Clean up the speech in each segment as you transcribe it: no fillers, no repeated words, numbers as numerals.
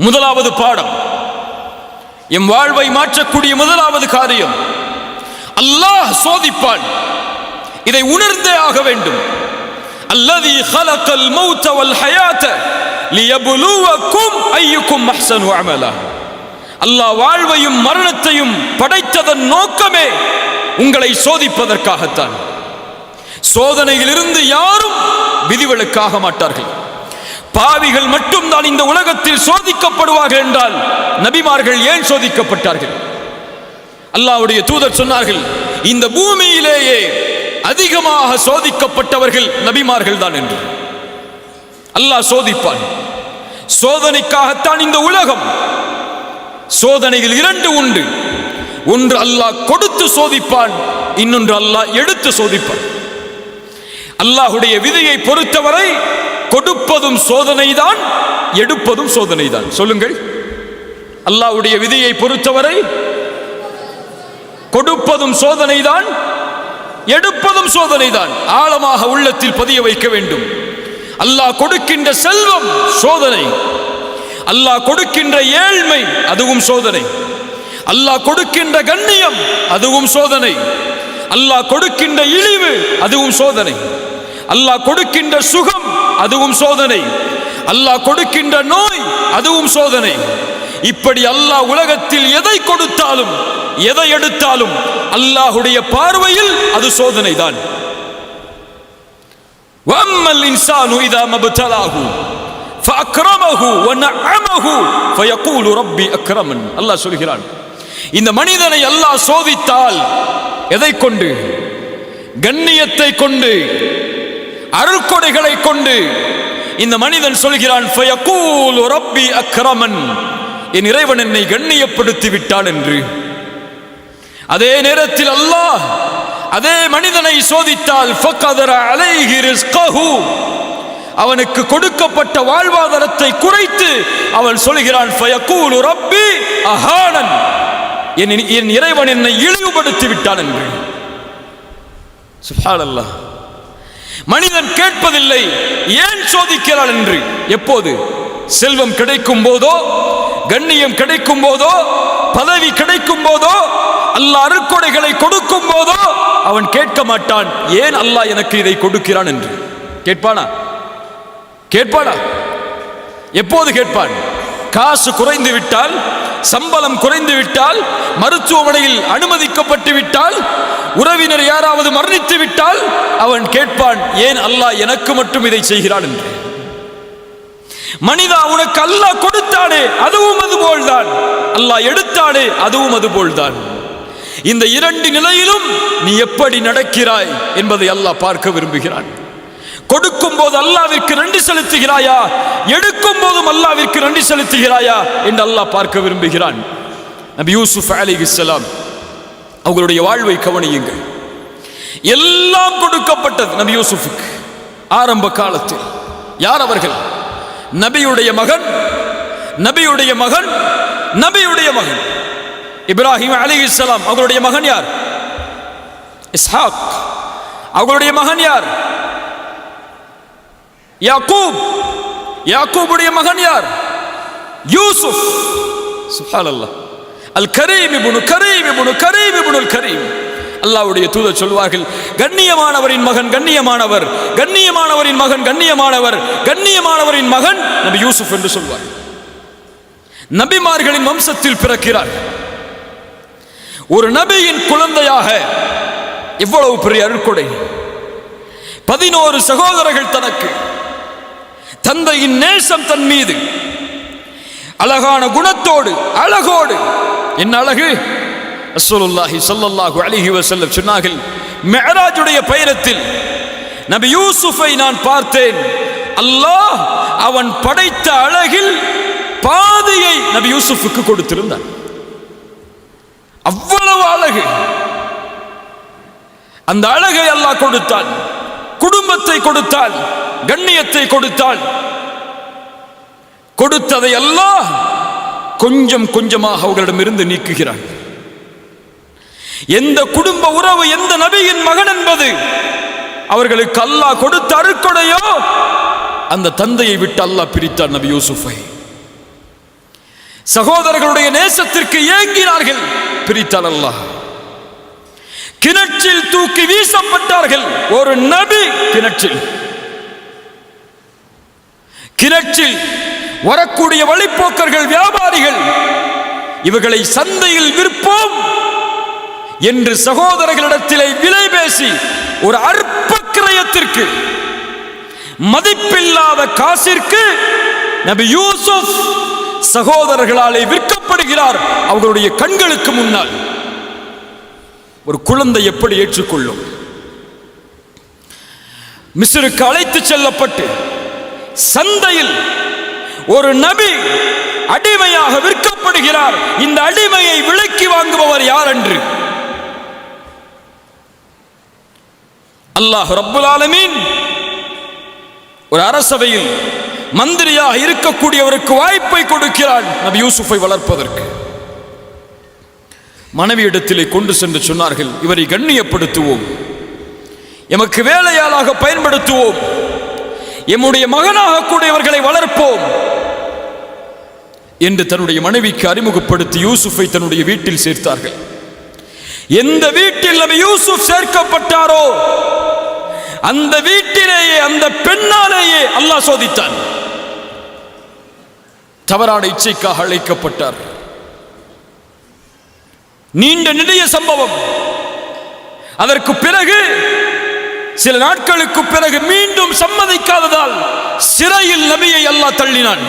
முதலாவது பாடம், எம் வாழ்வை மாற்றக்கூடிய முதலாவது காரியம், அல்லாஹ் சோதிப்பான். இதை உணர்ந்தே ஆக வேண்டும். அல்லதி خلقல் மௌத வல் ஹயாத லியப்லுவக்கும் அய்யுக்கும் அஹ்ஸனு அமலா. அல்லாஹ் வாழ்வையும் மரணத்தையும் படைத்ததன் நோக்கமே உங்களை சோதிப்பதற்காகத்தான். சோதனையிலிருந்து யாரும் விதிவிலக்காக மாட்டார்கள். பாவிகள் மட்டும்தான் இந்த உலகத்தில் சோதிக்கப்படுவார்கள் என்றால் நபிமார்கள் ஏன் சோதிக்கப்பட்டார்கள்? அல்லாஹ்வுடைய தூதர் சொன்னார்கள், இந்த பூமியிலேயே அதிகமாக சோதிக்கப்பட்டவர்கள் நபிமார்கள் தான் என்று. அல்லாஹ் சோதிப்பான். சோதனைக்காகத்தான் இந்த உலகம். சோதனைகள் இரண்டு உண்டு. ஒன்று அல்லாஹ் கொடுத்து சோதிப்பான், இன்னொன்று அல்லாஹ் எடுத்து சோதிப்பான். அல்லாஹ்வுடைய விதியை பொறுத்தவரை கொடுப்பதும் சோதனைதான், எடுப்பதும் சோதனைதான். சொல்லுங்கள், அல்லாஹ்வுடைய விதியை பொறுத்தவரை கொடுப்பதும் சோதனைதான், எடுப்பதும் சோதனைதான். ஆழமாக உள்ளத்தில் பதிய வைக்க வேண்டும். அல்லாஹ் கொடுக்கின்ற செல்வம் சோதனை, அல்லாஹ் கொடுக்கின்ற ஏழ்மை அதுவும் சோதனை, அல்லாஹ் கொடுக்கின்ற கண்ணியம் அதுவும் சோதனை, அல்லாஹ் கொடுக்கின்ற இழிவு அதுவும் சோதனை, அல்லாஹ் கொடுக்கின்ற சுகம் அதுவும் சோதனை, அல்லாஹ் கொடுக்கின்ற நோய் அதுவும் சோதனை. இப்படி அல்லாஹ் உலகத்தில் எதை கொடுத்தாலும் எதை எடுத்தாலும் அல்லாஹ்வுடைய பார்வையில் அது சோதனை தான். வம்மல் இன்சானு இதா மப்தலாஹு ஃபஅக்ரமஹு வநஅமஹு ஃபயகூலு ரப்பி அக்ரமன். அல்லாஹ் சொல்கிறான், இந்த மனிதனை அல்லாஹ் சோதித்தால் எதை கொண்டு? கண்ணியத்தை கொண்டு, அருள்கொடைகளை கொண்டு. இந்த மனிதன் சொல்கிறான், ஃபயகூலு ரப்பி அக்ரமன், என் இறைவன் என்னை கண்ணியப்படுத்தி விட்டான் என்று. அதே நேரத்தில் அல்லாஹ் அதே மனிதனை சோதித்தால் ஃபகதர அலைஹி ரிஸ்கஹு, அவனுக்கு கொடுக்கப்பட்ட வாழ்வாதாரத்தை குறைத்து அவன் சொல்கிறான், ஃபயகூலு ரப்பி அஹானன், என் இறைவன் என்னை இழிவுபடுத்தி விட்டான் என்று. சுப்ஹானல்லாஹ். மனிதன் கேட்பதில்லை ஏன் சோதிக்கிறான் என்று. எப்போது? செல்வம் கிடைக்கும் போதோ, கண்ணியம் கிடைக்கும் போதோ, பதவி கிடைக்கும் போதோ, அல்லாஹ் அருட்கொடைகளை கொடுக்கும் போதோ அவன் கேட்க மாட்டான், ஏன் அல்லாஹ் எனக்கு இதை கொடுக்கிறான் என்று. கேட்பானா? கேட்பானா? எப்போது கேட்பான்? காசு குறைந்து விட்டால், சம்பளம் குறைந்து விட்டால், மருத்துவமனையில் அனுமதிக்கப்பட்டு விட்டால், உறவினர் யாராவது மரணித்து விட்டால் அவன் கேட்பான், ஏன் அல்லாஹ் எனக்கு மட்டும் இதை செய்கிறான் என்று. மனிதா, உனக்கு அல்லாஹ் கொடுத்தானே அதுவும் அதுபோல்தான், அல்லாஹ் எடுத்தானே அதுவும் அதுபோல்தான். இந்த இரண்டு நிலையிலும் நீ எப்படி நடக்கிறாய் என்பதை அல்லாஹ் பார்க்க விரும்புகிறான். கொடுக்கும் போது அல்லாஹ்விற்கு நன்றி செலுத்துகிறாயா, எடுக்கும் போதும் அல்லாஹ்விற்கு நன்றி செலுத்துகிறாயா என்று அல்லாஹ் பார்க்க விரும்புகிறான். நபி யூசுப் அலைஹிஸ்ஸலாம் அவர்களுடைய வாழ்வை கவனியுங்கள். எல்லாம் கொடுக்கப்பட்டது நபி யூசுஃபுக்கு. ஆரம்ப காலத்தில் யார் அவர்கள்? நபியுடைய மகன், நபியுடைய மகன், நபியுடைய மகன். இப்ராஹிம் அலைஹிஸ்ஸலாம் அவர்களுடைய மகன் யார்? இஸ்ஹாக். அவர்களுடைய மகன் யார்? யாக்கூப். யாக்கூபுடைய மகன் யார்? யூசுப். சுப்ஹானல்லாஹ். அல் கரீம் இப்னு கரீம் இப்னு கரீம் இப்னுல் கரீம். அல்லாஹ்வுடைய தூதர் சொல்வார்கள், கண்ணியமானவரின் மகன் கண்ணியமானவர், கண்ணியமானவரின் மகன் கண்ணியமானவர், கண்ணியமானவரின் மகன் நபி யூசுப் என்று சொல்வார். நபிமார்களின் வம்சத்தில் பிறக்கிறார். ஒரு நபியின் குழந்தையாக எவ்வளவு பெரிய அருட்கொடை! 11 சகோதரர்கள் தனக்கு. தந்தையின் நேசம் தன் மீது, அழகான குணத்தோடு, அழகோடு. என்ன அழகு! ரசூலுல்லாஹி ஸல்லல்லாஹு அலைஹி வஸல்லம் சொன்னார்கள், மிஅராஜுடைய பயணத்தில் நபி யூசுஃபை நான் பார்த்தேன். அல்லாஹ் அவன் படைத்த அழகில் பாதியை நபி யூசுஃபுக்கு கொடுத்திருந்தான். அவ்வளவு அழகு. அந்த அழகை அல்லாஹ் கொடுத்தான். குடும்பத்தை கொடுத்தால், கண்ணியத்தை கொடுத்தால், கொடுத்ததை அல்லாஹ் கொஞ்சம் கொஞ்சமாக அவர்களிடமிருந்து நீக்குகிறான். எந்த குடும்ப உறவு, எந்த நபியின் மகன் என்பது அவர்களுக்கு அல்லாஹ் கொடுத்த அருட்கொடையோ அந்த தந்தையை விட்டு அல்லாஹ் பிரித்தார் நபி யூசுஃபை. சகோதரர்களுடைய நேசத்திற்கு ஏங்கினார்கள், பிரித்தான் அல்லாஹ். கிணற்றில் தூக்கி வீசப்பட்டார்கள். ஒரு நபி கிணற்றில் வரக்கூடிய வழிப்போக்கர்கள், வியாபாரிகள், இவர்களை சந்தையில் விற்போம் என்று சகோதரர்களிடத்திலே விலை பேசி ஒரு அற்ப கிரயத்திற்கு, மதிப்பில்லாத காசிற்கு நபி யூசுப் சகோதரர்களாலே விற்கப்படுகிறார். அவர்களுடைய கண்களுக்கு முன்னால். ஒரு குழந்தை எப்படி ஏற்றுக்கொள்ளும்? மிஸ்ருக்கு அழைத்து செல்லப்பட்டு சந்தையில் ஒரு நபி அடிமையாக விற்கப்படுகிறார். இந்த அடிமையை விலைக்கு வாங்குபவர் யார் என்று அல்லாஹ் ரப்புல் ஆலமீன் ஒரு அரசவையில் மந்திரியாக இருக்கக்கூடியவருக்கு வாய்ப்பை கொடுக்கிறான் நபி யூசுஃபை வளர்ப்பதற்கு. மனைவியிடத்திலே கொண்டு சென்று சொன்னார்கள், இவரை கண்ணியப்படுத்துவோம், எமக்கு வேலையாளாக பயன்படுத்துவோம், எம்முடைய மகனாக கூட இவர்களை வளர்ப்போம் என்று தன்னுடைய மனைவிக்கு அறிமுகப்படுத்தி யூசுஃபை தன்னுடைய வீட்டில் சேர்த்தார்கள். எந்த வீட்டில் நபி யூசுப் சேர்க்கப்பட்டாரோ அந்த வீட்டிலேயே, அந்த பெண்ணாலேயே அல்லாஹ் சோதித்தான். தவறான இச்சைக்காக அழைக்கப்பட்டார். நீண்ட நெடிய சம்பவம். அதற்கு பிறகு சில நாட்களுக்கு பிறகு மீண்டும் சம்மதிக்காததால் சிறையில் நபியை அல்லாஹ் தள்ளினான்.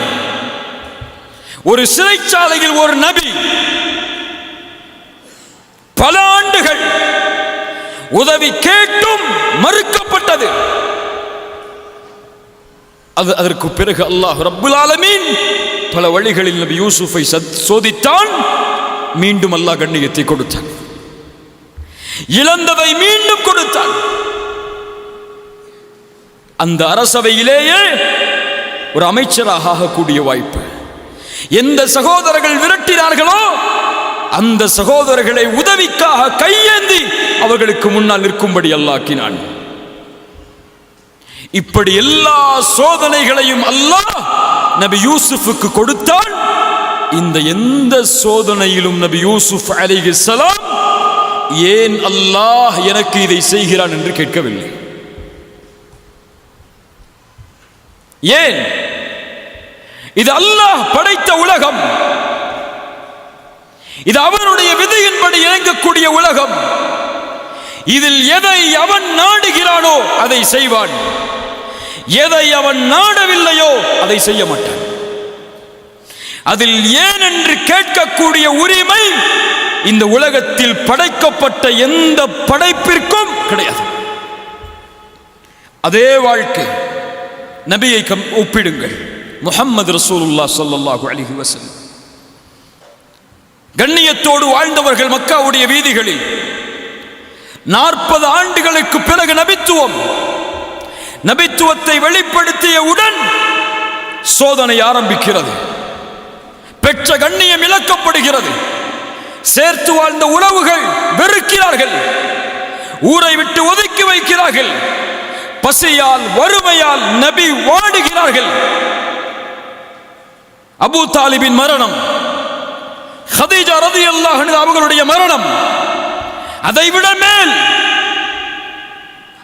ஒரு சிறைச்சாலையில் ஒரு நபி பல ஆண்டுகள் உதவி கேட்டும் மறுக்கப்பட்டது. அதற்கு பிறகு அல்லாஹ் ரப்புல் ஆலமீன் பல வழிகளில் நபி யூசுஃபை சோதித்தான். மீண்டும் அல்லாஹ் கண்ணியத்தை கொடுத்தான். இழந்ததை மீண்டும் கொடுத்தான். அந்த அரசவையிலேயே ஒரு அமைச்சராக ஆகக்கூடிய வாய்ப்பு. எந்த சகோதரர்கள் விரட்டினார்களோ அந்த சகோதரர்களை உதவிக்காக கையேந்தி அவர்களுக்கு முன்னால் நிற்கும்படி அல்லாஹ்க்கினான். இப்படி எல்லா சோதனைகளையும் அல்லாஹ் நபி யூசுஃபுக்கு கொடுத்தான். இந்த எந்த சோதனையிலும் நபி யூசுப் அலைஹிஸ்ஸலாம் ஏன் அல்லாஹ் எனக்கு இதை செய்கிறான் என்று கேட்கவில்லை. ஏன்? இது அல்லாஹ் படைத்த உலகம், இது அவனுடைய விதியின்படி இயங்கக்கூடிய உலகம். இதில் எதை அவன் நாடுகிறானோ அதை செய்வான், எதை அவன் நாடவில்லையோ அதை செய்ய மாட்டான். அதில் ஏன் என்று கேட்கக்கூடிய உரிமை இந்த உலகத்தில் படைக்கப்பட்ட எந்த படைப்பிற்கும் கிடையாது. அதே வாழ்க்கை நபியை ஒப்பிடுங்கள். முஹம்மது ரசூலுல்லாஹ் ஸல்லல்லாஹு அலைஹி வஸல்லம் கண்ணியத்தோடு வாழ்ந்தவர்கள். மக்காவுடைய வீதிகளில் 40 ஆண்டுகளுக்கு பிறகு நபித்துவத்தை வெளிப்படுத்தியவுடன் சோதனை ஆரம்பிக்கிறது. பெற்ற கண்ணியம் இழக்கப்படுகிறது. சேர்த்து வாழ்ந்த உறவுகள் வெறுக்கிறார்கள், ஊரை விட்டு ஒதுக்கி வைக்கிறார்கள். பசியால் வறுமையால் நபி வாடுகிறார்கள். அபூ தாலிபின் மரணம், ஹதீஜா ரலியல்லாஹு அன்ஹா அவர்களுடைய மரணம், அதைவிட மேல்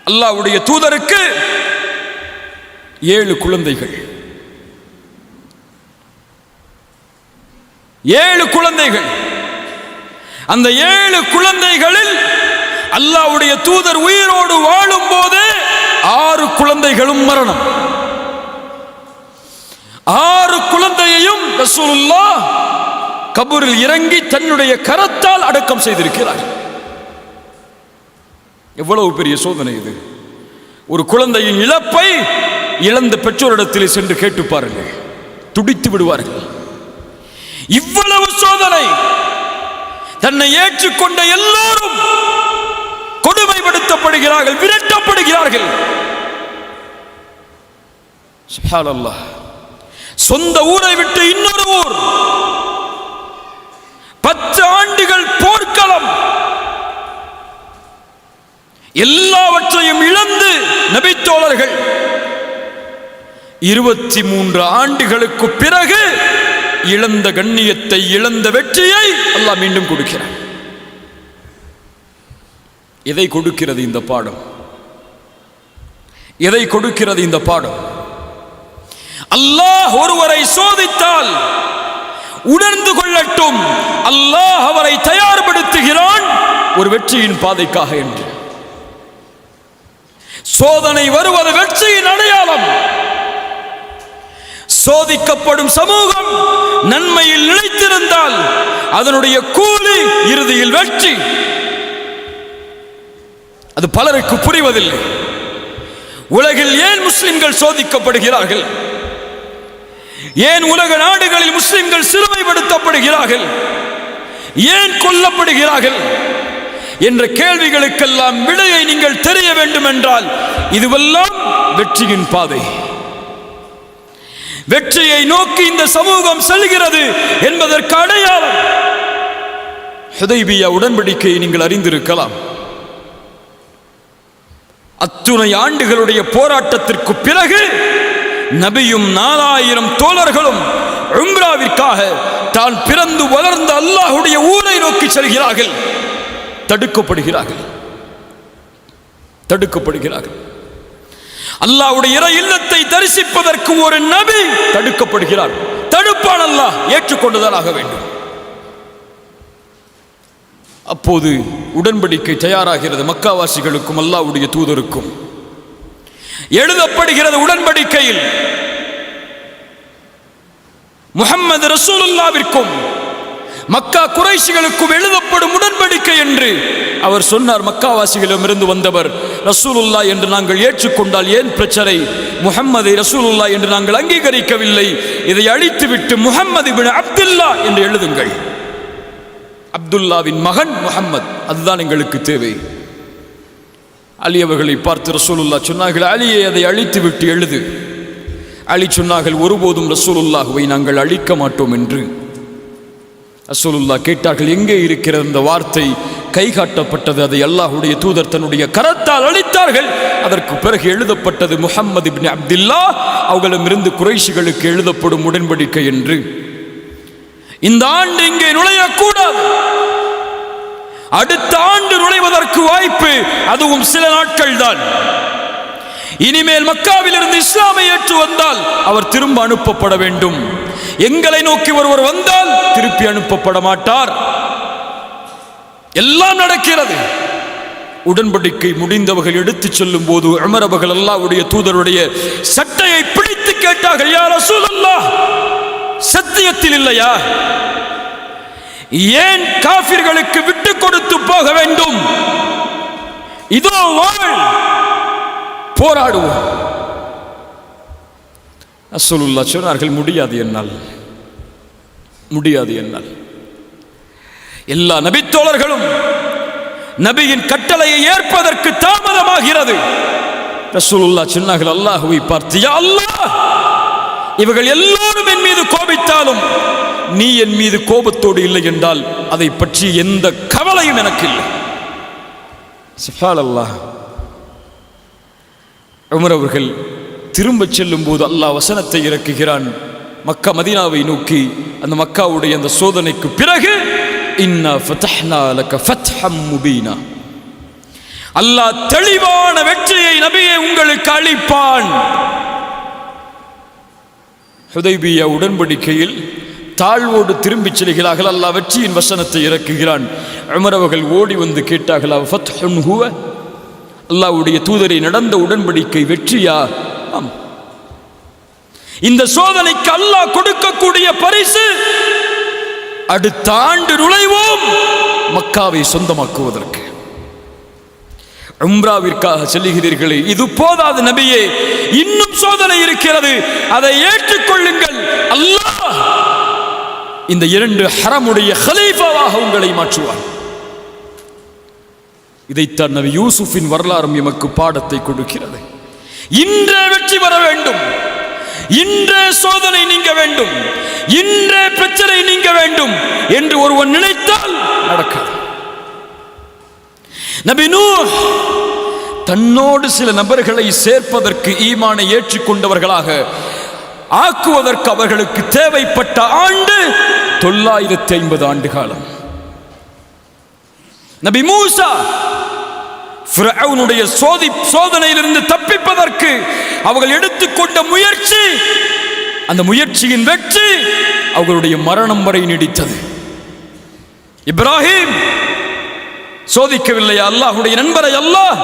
அல்லாஹ்வுடைய தூதருக்கு 7 குழந்தைகள். 7 குழந்தைகள். அந்த 7 குழந்தைகளில் அல்லாஹ்வுடைய தூதர் உயிரோடு வாழும் போது 6 குழந்தைகளும் மரணம். 6 குழந்தையையும் ரசூலுல்லாஹ் கபூரில் இறங்கி தன்னுடைய கரத்தால் அடக்கம் செய்திருக்கிறார். எவ்வளவு பெரிய சோதனை இது! ஒரு குழந்தையின் இழப்பை இழந்த பெற்றோரிடத்தில் சென்று கேட்டு பாருங்கள், துடித்து விடுவார்கள். இவ்வளவு சோதனை. தன்னை ஏற்றுக்கொண்ட எல்லோரும் கொடுமைப்படுத்தப்படுகிறார்கள், விரட்டப்படுகிறார்கள். சுப்ஹானல்லாஹ். சொந்த ஊரை விட்டு இன்னொரு ஊர், 10 ஆண்டுகள் போர்க்களம், எல்லாவற்றையும் இழந்து நபித்தோழர்கள் 23 ஆண்டுகளுக்கு பிறகு இழந்த கண்ணியத்தை, இழந்த வெற்றியை அல்லாஹ் மீண்டும் கொடுக்கிறார். எதை கொடுக்கிறது இந்த பாடம்? எதை கொடுக்கிறது இந்த பாடம்? அல்லாஹ் ஒருவரை சோதித்தால் உணர்ந்து கொள்ளட்டும், அல்லாஹ் அவரை தயார்படுத்துகிறான் ஒரு வெற்றியின் பாதைக்காக என்று. சோதனை வருவது வெற்றியின் அடையாளம். சோதிக்கப்படும் சமூகம் நன்மையில் நிலைத்திருந்தால் அதனுடைய கூலி இறுதியில் வெற்றி. அது பலருக்கு புரிவதில்லை. உலகில் ஏன் முஸ்லிம்கள் சோதிக்கப்படுகிறார்கள்? ஏன் உலக நாடுகளில் முஸ்லிம்கள் சிறுமைப்படுத்தப்படுகிறார்கள்? ஏன் கொல்லப்படுகிறார்கள் என்ற கேள்விகளுக்கெல்லாம் விடையை நீங்கள் தெரிய வேண்டும் என்றால் இதுவெல்லாம் வெற்றியின் பாதை. வெற்றியை நோக்கி இந்த சமூகம் செல்கிறது என்பதற்கு அடையாளம் ஹுதைபியா உடன்படிக்கையை நீங்கள் அறிந்திருக்கலாம். அத்துணை ஆண்டுகளுடைய போராட்டத்திற்கு பிறகு நபியும் 4000 தோழர்களும் உம்ராவிற்காக தான் பிறந்து வளர்ந்த அல்லாஹ்வுடைய ஊரை நோக்கி செல்கிறார்கள். தடுக்கப்படுகிறார்கள். அல்லாஹ்வுடைய இறை இல்லத்தை தரிசிப்பதற்கு ஒரு நபி தடுக்கப்படுகிறார். தடுப்பான் அல்லாஹ், ஏற்றுக்கொண்டுதான் ஆக வேண்டும். அப்போது உடன்படிக்கை தயாராகிறது. மக்காவாசிகளுக்கும் அல்லாஹ்வுடைய தூதருக்கும் எழுதப்படுகிறது. உடன்படிக்கையில் முஹம்மது ரசூலுல்லாஹ்விற்கும் மக்கா குறைஷிகளுக்கும் எழுதப்படும் உடன்படிக்கை என்று அவர் சொன்னார். மக்காவாசிகளிடமிருந்து வந்தவர் ரசூலுல்லாஹ் என்று நாங்கள் ஏற்றுக்கொண்டால் ஏன் பிரச்சனை? முஹம்மதை ரசூலுல்லாஹ் என்று நாங்கள் அங்கீகரிக்கவில்லை. இதை அழித்துவிட்டு முஹம்மது இப்னு அப்துல்லா என்று எழுதுங்கள். அப்துல்லாவின் மகன் முஹம்மது, அதுதான் எங்களுக்கு தேவை. அலி அவர்களை பார்த்து ரசூலுல்லாஹ் சொன்னார்கள், அலியை அதை அழித்து விட்டு எழுது. அலி சொன்னார்கள், ஒருபோதும் ரசூலுல்லாஹ்வை நாங்கள் அழிக்க மாட்டோம் என்று. ரசூலுல்லாஹ் கேட்டார்கள், எங்கே இருக்கிற இந்த வார்த்தை? கை காட்டப்பட்டது. அதை அல்லாஹ்வுடைய தூதர் தன்னுடைய கரத்தால் அழித்தார்கள். அதற்கு பிறகு எழுதப்பட்டது முஹம்மது இப்னு அப்துல்லா, அவர்களிடமிருந்து குறைஷிகளுக்கு எழுதப்படும் உடன்படிக்கை என்று. இந்த ஆண்டு இங்கே நுழையக்கூடாது. அடுத்த ஆண்டு நுழைவதற்கு வாய்ப்பு, அதுவும் சில நாட்கள் தான். இனிமேல் மக்காவில் இருந்து இஸ்லாமை ஏற்று வந்தால் அவர் திரும்ப அனுப்பப்பட வேண்டும். எங்களை நோக்கி ஒருவர் வந்தால் திருப்பி அனுப்பப்பட மாட்டார். எல்லாம் நடக்கிறது. உடன்படிக்கை முடிந்தவர்கள் எடுத்துச் செல்லும் போது உமர் அவர்கள் அல்லாஹ்வுடைய தூதருடைய சட்டையை பிடித்து கேட்டார்கள், யா ரசூலல்லாஹ், சத்தியத்தில் இல்லையா? ஏன் காஃபிர்களுக்கு விட்டு கொடுத்து போக வேண்டும்? இதோ வாழ், போராடுவோம். ரசூலுல்லாஹ் சொன்னார்கள், முடியாது என்னால், முடியாது என்னால். எல்லா நபித்தோழர்களும் நபியின் கட்டளையை ஏற்பதற்கு தாமதமாகிறது. ரசூலுல்லாஹ் சொன்னார்கள் அல்லாஹ்வை பார்த்து, யா அல்லாஹ், இவர்கள் எல்லோரும் என் மீது கோபித்தாலும் நீ என் மீது கோபத்தோடு இல்லை என்றால் அதை பற்றி எந்த கவலையும் எனக்கு இல்லை. சுப்ஹானல்லாஹ். உமர் அவர்கள் திரும்ப செல்லும் போது அல்லாஹ் வசனத்தை இறக்குகிறான். மக்கா மதீனாவை நோக்கி அந்த மக்காவுடைய அந்த சோதனைக்கு பிறகு இன்னா ஃபதஹ்னா லக ஃபத்ஹம் முபீனா, அல்லாஹ் தெளிவான வெற்றியை நபியே உங்களுக்கு அளிப்பான். ஹுதைபியா உடன்படிக்கையில் தாழ்வோடு திரும்பி செல்கிறார்கள். அல்லாஹ் வெற்றியின் வசனத்தை இறக்குகிறான். உமர் அவர்கள் ஓடி வந்து கேட்டார்கள், ஃபத்ஹுன் ஹுவ, அல்லாஹ்வுடைய தூதரை நடந்த உடன்படிக்கை வெற்றியா? ஆம். இந்த சோதனைக்கு அல்லாஹ் கொடுக்கக்கூடிய பரிசு அடுத்த ஆண்டு நுழைவோம் மக்காவை சொந்தமாக்குவதற்கு. உம்ராவிற்காக செல்லுகிறீர்களே, இது போதாது நபியே, இன்னும் சோதனை இருக்கிறது, அதை ஏற்றுக்கொள்ளுங்கள். அல்லாஹ் இந்த 2 ஹரமுடைய ஹலீஃபாவாக உங்களை மாற்றுவார். இதைத்தான் நபி யூசுஃபின் வரலாறும் எமக்கு பாடத்தை கொடுக்கிறது. இன்றே வெற்றி பெற வேண்டும், இன்றே சோதனை நீங்க வேண்டும், இன்றே பிரச்சனை நீங்க வேண்டும் என்று ஒருவன் நினைத்தால் நடக்காது. நபி நூஹ் தன்னோடு சில நபர்களை சேர்ப்பதற்கு ஈமானை ஏற்றுக்கொண்டவர்களாக ஆக்குவதற்கு அவர்களுக்கு தேவைப்பட்ட ஆண்டு 950 ஆண்டு காலம். நபி மூசா ஃபிரௌனுடைய சோதனையிலிருந்து தப்பிப்பதற்கு அவர்கள் எடுத்துக்கொண்ட முயற்சி, அந்த முயற்சியின் வெற்றி அவர்களுடைய மரணம் வரை நீடித்தது. இப்ராஹிம் சோதிக்கவில்லையா அல்லாஹ்வுடைய நண்பரை? அல்லாஹ்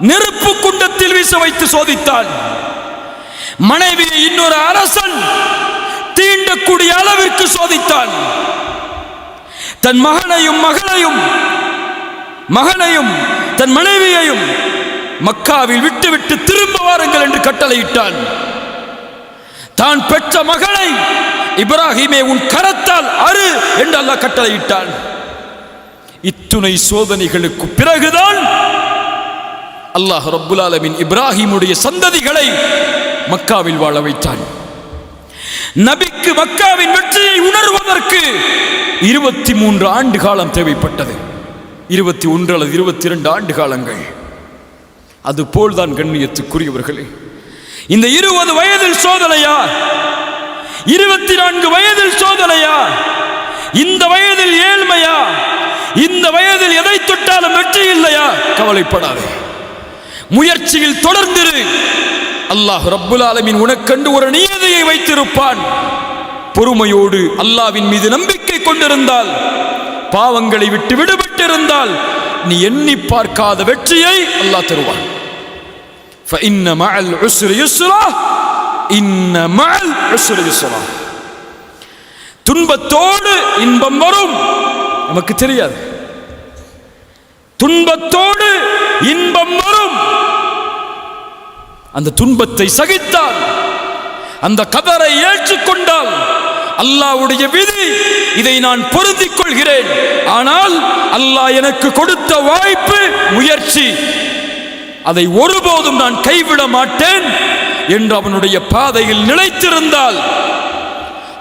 நெருப்பு குண்டத்தில் வீச வைத்து சோதித்தான். மனைவியை இன்னொரு அரசன் தீண்டக்கூடிய அளவிற்கு சோதித்தான். தன் மகனையும் தன் மனைவியையும் மக்காவில் விட்டுவிட்டு திரும்ப வாருங்கள் என்று கட்டளையிட்டான். தான் பெற்ற மகளை இப்ராஹிமே உன் கரத்தால் அறு என்று அல்லாஹ் கட்டளையிட்டான். இத்துணை சோதனைகளுக்கு பிறகுதான் அல்லாஹ் ரப்புல் ஆலமீன் இப்ராஹிமுடைய சந்ததிகளை மக்காவில் வாழ வைத்தான். நபிக்கு மக்காவின் வெற்றியை உணர்வதற்கு 23 ஆண்டு காலம் தேவைப்பட்டது. 21 அல்லது 22 ஆண்டு காலங்கள். அதுபோல்தான் கண்ணியத்துக்குரியவர்களே, இந்த 20 வயதில் சோதனையா, 24 வயதில் சோதனையா, இந்த வயதில் ஏழ்மையா, இந்த வயதில் எதை தொட்டாலும் வெற்றி இல்லையா? கவலைப்படாதே, முயற்சியில் தொடர்ந்திரு. அல்லாஹ் ரப்புல் ஆலமீன் உனக்கென்று ஒரு நியதியை வைத்திருப்பான். பொறுமையோடு அல்லாஹ்வின் மீது நம்பிக்கை கொண்டிருந்தால், பாவங்களை விட்டு விடுபட்டிருந்தால், நீ எண்ணி பார்க்காத வெற்றியை அல்லாஹ் தருவான். فإن مع العسر يسرا إن مع العسر يسرا. துன்பத்தோடு இன்பம் வரும், நமக்கு தெரியாது. துன்பத்தோடு இன்பம் வரும். அந்த துன்பத்தை சகித்தால், அந்த கதரை ஏற்றுக்கொண்டால், அல்லாஹ்வுடைய விதி, இதை நான் பொருந்திக் கொள்கிறேன், ஆனால் அல்லாஹ் எனக்கு கொடுத்த வாய்ப்பு, முயற்சி, அதை ஒருபோதும் நான் கைவிட மாட்டேன் என்று அவனுடைய பாதையில் நிலைத்திருந்தால்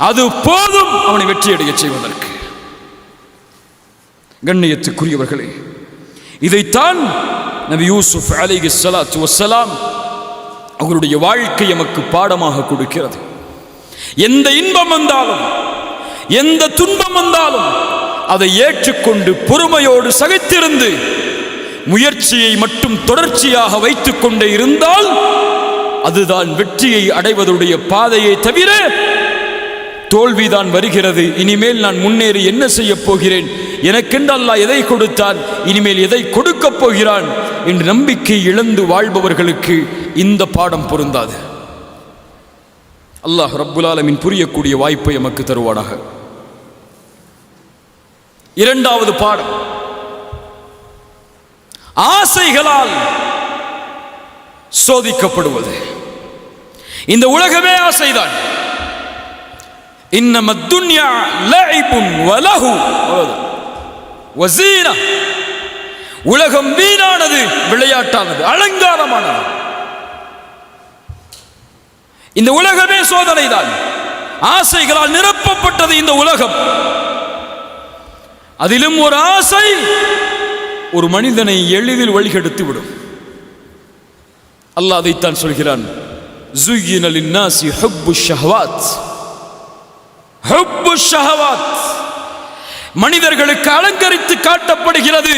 அது போதும் அவனை வெற்றியடைய செய்வதற்கு. கண்ணியத்துக்குரியவர்களே, இதைத்தான் நபி யூசுப் அலைஹிஸ்ஸலாத்து வஸ்ஸலாம் அவருடைய வாழ்க்கை நமக்கு பாடமாக கொடுக்கிறது. எந்த இன்பம் வந்தாலும், எந்த துன்பம் வந்தாலும் அதை ஏற்றுக்கொண்டு பொறுமையோடு சகித்திருந்து முயற்சியை மட்டும் தொடர்ச்சியாக வைத்துக் கொண்டே இருந்தால் அதுதான் வெற்றியை அடைவதுடைய பாதையை தவிர தோல்விதான் வருகிறது. இனிமேல் நான் முன்னேறி என்ன செய்ய போகிறேன், எனக்கென்று அல்லாஹ் எதை கொடுத்தான், இனிமேல் எதை கொடுக்கப் போகிறான் என்று நம்பிக்கை இழந்து வாழ்பவர்களுக்கு இந்த பாடம் பொருந்தாது. அல்லாஹ் ரப்புல் ஆலமீன் புரியக்கூடிய வாய்ப்பை நமக்கு தருவானாக. இரண்டாவது பாடம், ஆசைகளால் சோதிக்கப்படுவது. இந்த உலகமே ஆசைதான். இன்னம துன்யா லஇபுன் வலஹு வஸீனா. உலகம் வீணானது, விளையாட்டானது, அலங்காரமானது. இந்த உலகமே சோதனைதான். ஆசைகளால் நிரப்பப்பட்டது இந்த உலகம். அதிலும் ஒரு ஆசை ஒரு மனிதனை எளிதில் வழிகெடுத்து விடும். அல்லாஹ் அதைத்தான் சொல்கிறான், زُيِّنَ لِلنَّاسِ حُبُّ الشَّهَوَاتِ. ஹுப்பு ஷஹவாத், மனிதர்களுக்கு அலங்கரித்து காட்டப்படுகிறது.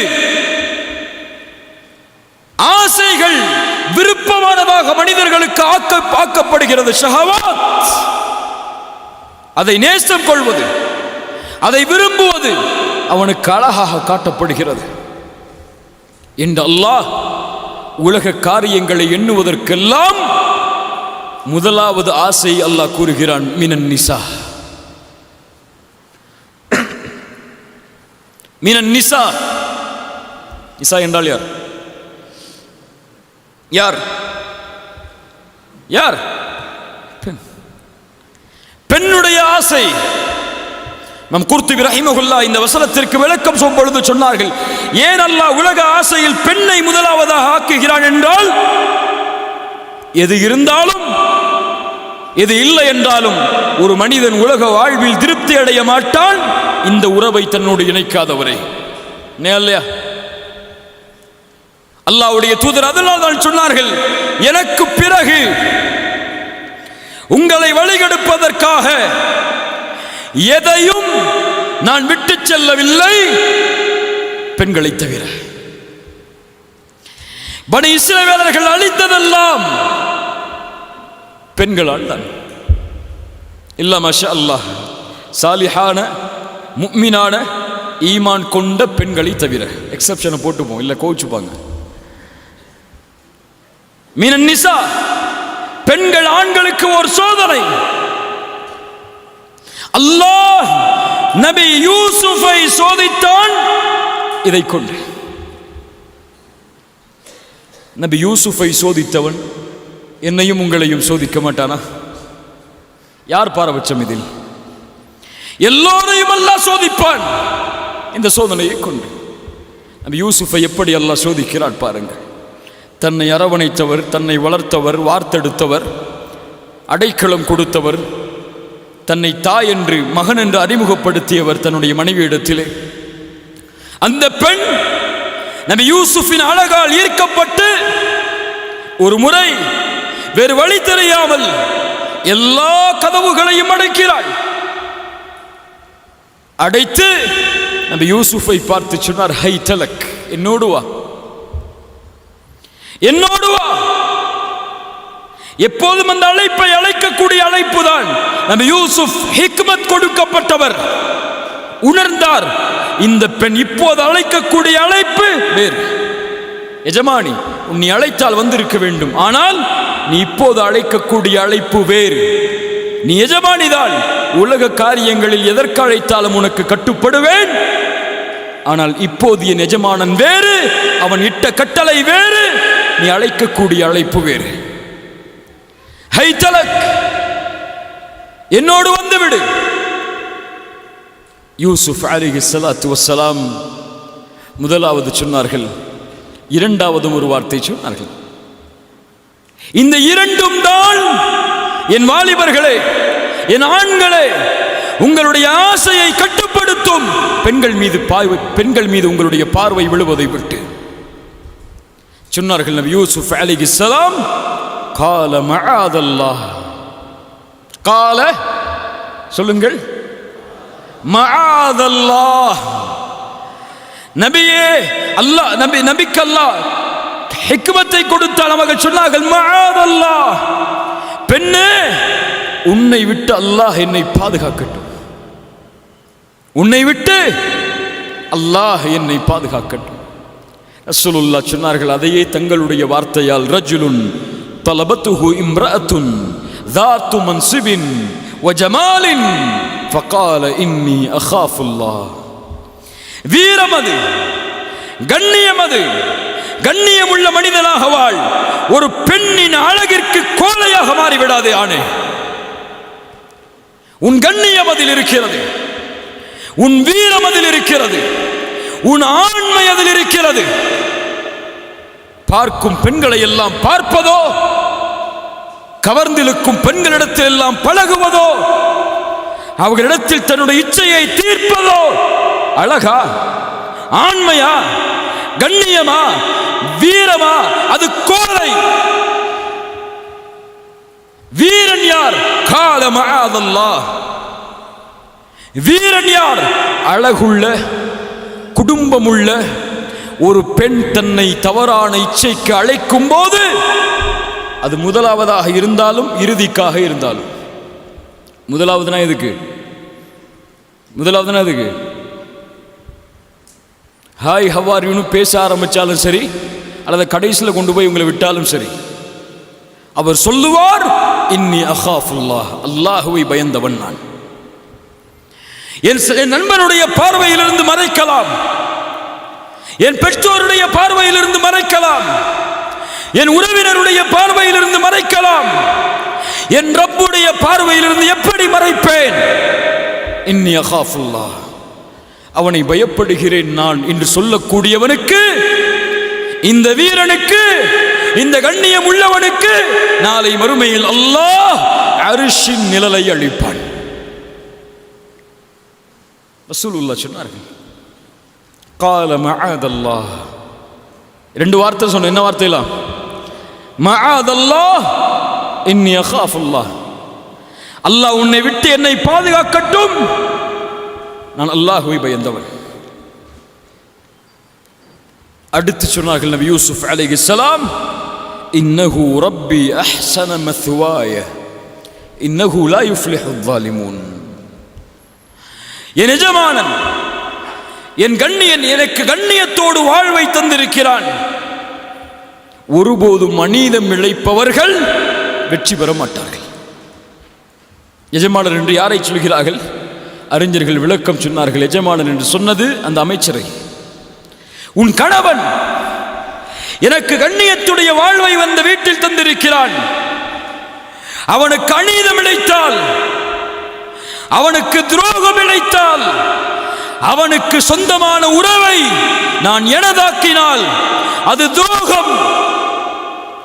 ஆசைகள் விருப்பமானதாக மனிதர்களுக்கு ஆக்கப்படுகிறது. ஷஹவாத், அதை நேசம் கொள்வது, அதை விரும்புவது அவனுக்கு அழகாக காட்டப்படுகிறது என்று அல்லாஹ் உலக காரியங்களை எண்ணுவதற்கெல்லாம் முதலாவது ஆசை அல்லாஹ் கூறுகிறான், மினன் நிசா. மினன் நிசா, நிசா என்றால் யார்? யார் யார்? பெண். பெண்ணுடைய ஆசை. நம் குர்துபி ரஹிமஹுல்லாஹ் இந்த வசனத்திற்கு விளக்கம் சொல்லும் பொழுது சொன்னார்கள், ஏன் அல்லாஹ் உலக ஆசையில் பெண்ணை முதலாவதாக ஆக்குகிறான் என்றால், எது இருந்தாலும் எது இல்லை என்றாலும் ஒரு மனிதன் உலக வாழ்வில் திருப்தி அடைய மாட்டான் இந்த உறவை தன்னோடு இணைக்காதவரை. இல்லையா? அல்லாஹ்வுடைய தூதர் அதனால் தான் சொன்னார்கள், எனக்கு பிறகு உங்களை வழிகெடுப்பதற்காக எதையும் நான் விட்டு செல்லவில்லை, பெண்களை தவிர. பனி இஸ்ரவேலர்கள் அழித்ததெல்லாம் பெண்களால் தான். இல்ல மாஷா அல்லாஹ், சாலிஹான முஃமினான ஈமான் கொண்ட பெண்களை தவிர. எக்ஸெப்ஷனை போட்டுப்போம், இல்ல கோச்சுப்பாங்க. மினன் நிசா, பெண்கள் ஆண்களுக்கு ஒரு சோதனை. அல்லாஹ் நபி யூசுஃபை சோதித்தான் இதை கொண்டு. நபி யூசுஃபை சோதித்தவன் என்னையும் உங்களையும் சோதிக்க மாட்டானா? யார் பாரபட்சம் இதில்? எல்லோரையும் அல்லாஹ் சோதிப்பான் இந்த சோதனையை கொண்டு. நபி யூசுஃபை எப்படி அல்லாஹ் சோதிக்கிறான் பாருங்கள். தன்னை அரவணைத்தவர், தன்னை வளர்த்தவர், வார்த்தெடுத்தவர், அடைக்கலம் கொடுத்தவர், தன்னை தாய் என்று மகன் என்று அறிமுகப்படுத்தியவர் தன்னுடைய மனைவியிடத்திலே. அந்த பெண் நபி யூசுஃபின் அழகால் ஈர்க்கப்பட்டு ஒரு முறை வேறு வழி தெரியாமல் எல்லா கதவுகளையும் அடைக்கிறாள். அடைத்து நபி யூசுஃபை பார்த்து சொன்னார், ஹை தலக், என்னோடு வா, என்னோடு வா. எப்போதும் அந்த அழைப்பை அழைக்கக்கூடிய அழைப்பு தான். நபி யூசுப் ஹிக்மத் கொடுக்கப்பட்டவர், உணர்ந்தார் இந்த பெண் இப்போது அழைக்கக்கூடிய அழைப்பு வேறு. எஜமானி, உன்னை அழைத்தால் வந்திருக்க வேண்டும், ஆனால் நீ இப்போது அழைக்கக்கூடிய அழைப்பு வேறு. நீ எஜமானிதான், உலக காரியங்களில் எதற்கு அழைத்தாலும் உனக்கு கட்டுப்படுவேன். ஆனால் இப்போது என் எஜமானன் வேறு, அவன் இட்ட கட்டளை வேறு, நீ அழைக்கக்கூடிய அழைப்பு வேறு. ஹை தலக், என்னோடு வந்துவிடு. யூசுப் அலைஹிஸ்ஸலாத்து வஸ்ஸலாம் முதலாவது சொன்னார்கள், இரண்டாவதும் ஒரு வார்த்தை சொன்னார்கள். இந்த இரண்டும் தான் என் வாலிபர்களே, என் ஆண்களே, உங்களுடைய ஆசையை கட்டுப்படுத்தும். பெண்கள் மீது உங்களுடைய பார்வை விழுவதை விட்டு சொன்னார்கள் நபி யூசுப் அலைஹிஸ்ஸலாம், கால மஆதல்லாஹ். கால சொல்லுங்கள், மஆதல்லாஹ். நபியே, அல்லாஹ் நபிக்கு அல்லாஹ் ஹிக்மத்தை கொடுத்தால் அவர்கள் சொன்னார்கள், மஆதல்லாஹ், பெண்ணே, உன்னை விட்டு அல்லாஹ் என்னை பாதுகாக்கட்டும், உன்னை விட்டு அல்லாஹ் என்னை பாதுகாக்கட்டும். ரசூலுல்லாஹ் சொன்னார்கள், அதையே தங்களுடைய வார்த்தையால், ரஜுலுன் தலபத்துஹு இம்ரஅத்துன் ذات منصب وجمال فقال إني أخاف الله. வீரமது, கண்ணியமது, கண்ணியமுள்ள மனிதனாக வாழ். ஒரு பெண்ணின் அழகிற்கு கோலையாக மாறிவிடாதே ஆணே. உன் கண்ணியம் அதில் இருக்கிறது, உன் வீரம் அதில் இருக்கிறது, உன் ஆண்மை அதில் இருக்கிறது. பார்க்கும் பெண்களை எல்லாம் பார்ப்பதோ, கவர்ந்திருக்கும் பெண்களிடத்தில் எல்லாம் பழகுவதோ, அவர்களிடத்தில் தன்னுடைய இச்சையை தீர்ப்பதோ அழகா, ஆண்மையா, கண்ணியமா, வீரமா? அது கோலை. வீரன் யார்? கால மஆதல்லாஹ். வீரன் யார்? அழகுள்ள, குடும்பமுள்ள ஒரு பெண் தன்னை தவறான இச்சைக்கு அழைக்கும் போது, அது முதலாவதாக இருந்தாலும் இறுதிக்காக இருந்தாலும். முதலாவதுனா எதுக்கு? முதலாவதுனா எதுக்கு? ஹாய் ஹவார் யூன்னு பேச ஆரம்பித்தாலும் சரி, அல்லது கடைசியில் கொண்டு போய் உங்களை விட்டாலும் சரி, அவர் சொல்லுவார், இன்னி அகாஃபுல்லாஹ், அல்லாஹுவை பயந்தவன் நான். என் நண்பனுடைய பார்வையிலிருந்து மறைக்கலாம், என் பெற்றோருடைய பார்வையிலிருந்து மறைக்கலாம், என் உறவினருடைய பார்வையிலிருந்து மறைக்கலாம், என் ரப்புடைய பார்வையிலிருந்து எப்படி மறைப்பேன்? இன்னி அகாஃபுல்லாஹ், அவனை பயப்படுகிறேன் நான் என்று சொல்லக்கூடியவனுக்கு, இந்த வீரனுக்கு, இந்த கண்ணியம் உள்ளவனுக்கு நாளை மறுமையில் அல்லாஹ் அர்ஷின் நிழலை அளிப்பான். ரசூலுல்லாஹ் சொன்னார்கள், கால மஆதல்லாஹ். ரெண்டு வார்த்தை சொன்ன. என்ன வார்த்தைலாம்? மஆதல்லாஹ், இன்னி அகாஃபுல்லாஹ். அல்லாஹ் உன்னை விட்டு என்னை பாதுகாக்கட்டும், நான் அல்லாஹ்வை பயந்தவன். அடுத்து சொன்னார்கள் நபி யூசுப் அலைஹிஸ்ஸலாம், இன்னஹு ரப்பி அஹ்ஸன மத்வாய இன்னஹு லா யுஃப்லிஹுல் ஸாலிமூன். என் எஜமானன், என் கண்ணியன் எனக்கு கண்ணியத்தோடு வாழ்வை தந்திருக்கிறான். ஒருபோதும் அநீதம் இழைப்பவர்கள் வெற்றி பெற மாட்டார்கள். எஜமானர் என்று யாரை சொல்கிறார்கள்? அறிஞர்கள் விளக்கம் சொன்னார்கள். எஜமானன் என்று சொன்னது அந்த அமைச்சரை. உன் கணவன் எனக்கு கண்ணியத்துடைய வாழ்வை வந்த வீட்டில் தந்திருக்கிறான். அவனுக்கு அநீதம் இழைத்தால், அவனுக்கு துரோகம் இழைத்தால், அவனுக்கு சொந்தமான உறவை நான் எனதாக்கினால் அது துரோகம்.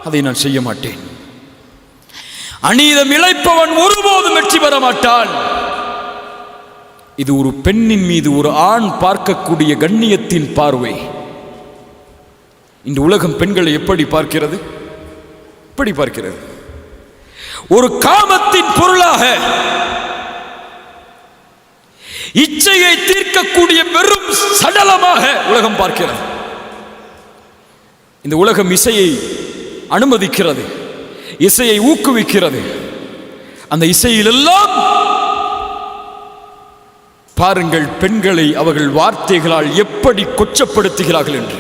அதை நான் செய்ய மாட்டேன். அநீதம் இழைப்பவன் ஒருபோதும் வெற்றி பெற மாட்டான். இது ஒரு பெண்ணின் மீது ஒரு ஆண் பார்க்கக்கூடிய கண்ணியத்தின் பார்வை. இந்த உலகம் பெண்களை எப்படி பார்க்கிறது? எப்படி பார்க்கிறது? ஒரு காமத்தின் பொருளாக, இச்சையை தீர்க்கக்கூடிய வெறும் சடலமாக உலகம் பார்க்கிறது. இந்த உலகம் இசையை அனுமதிக்கிறது, இசையை ஊக்குவிக்கிறது. அந்த இசையிலெல்லாம் பாருங்கள் பெண்களை அவர்கள் வார்த்தைகளால் எப்படி கொச்சப்படுத்துகிறார்கள் என்று.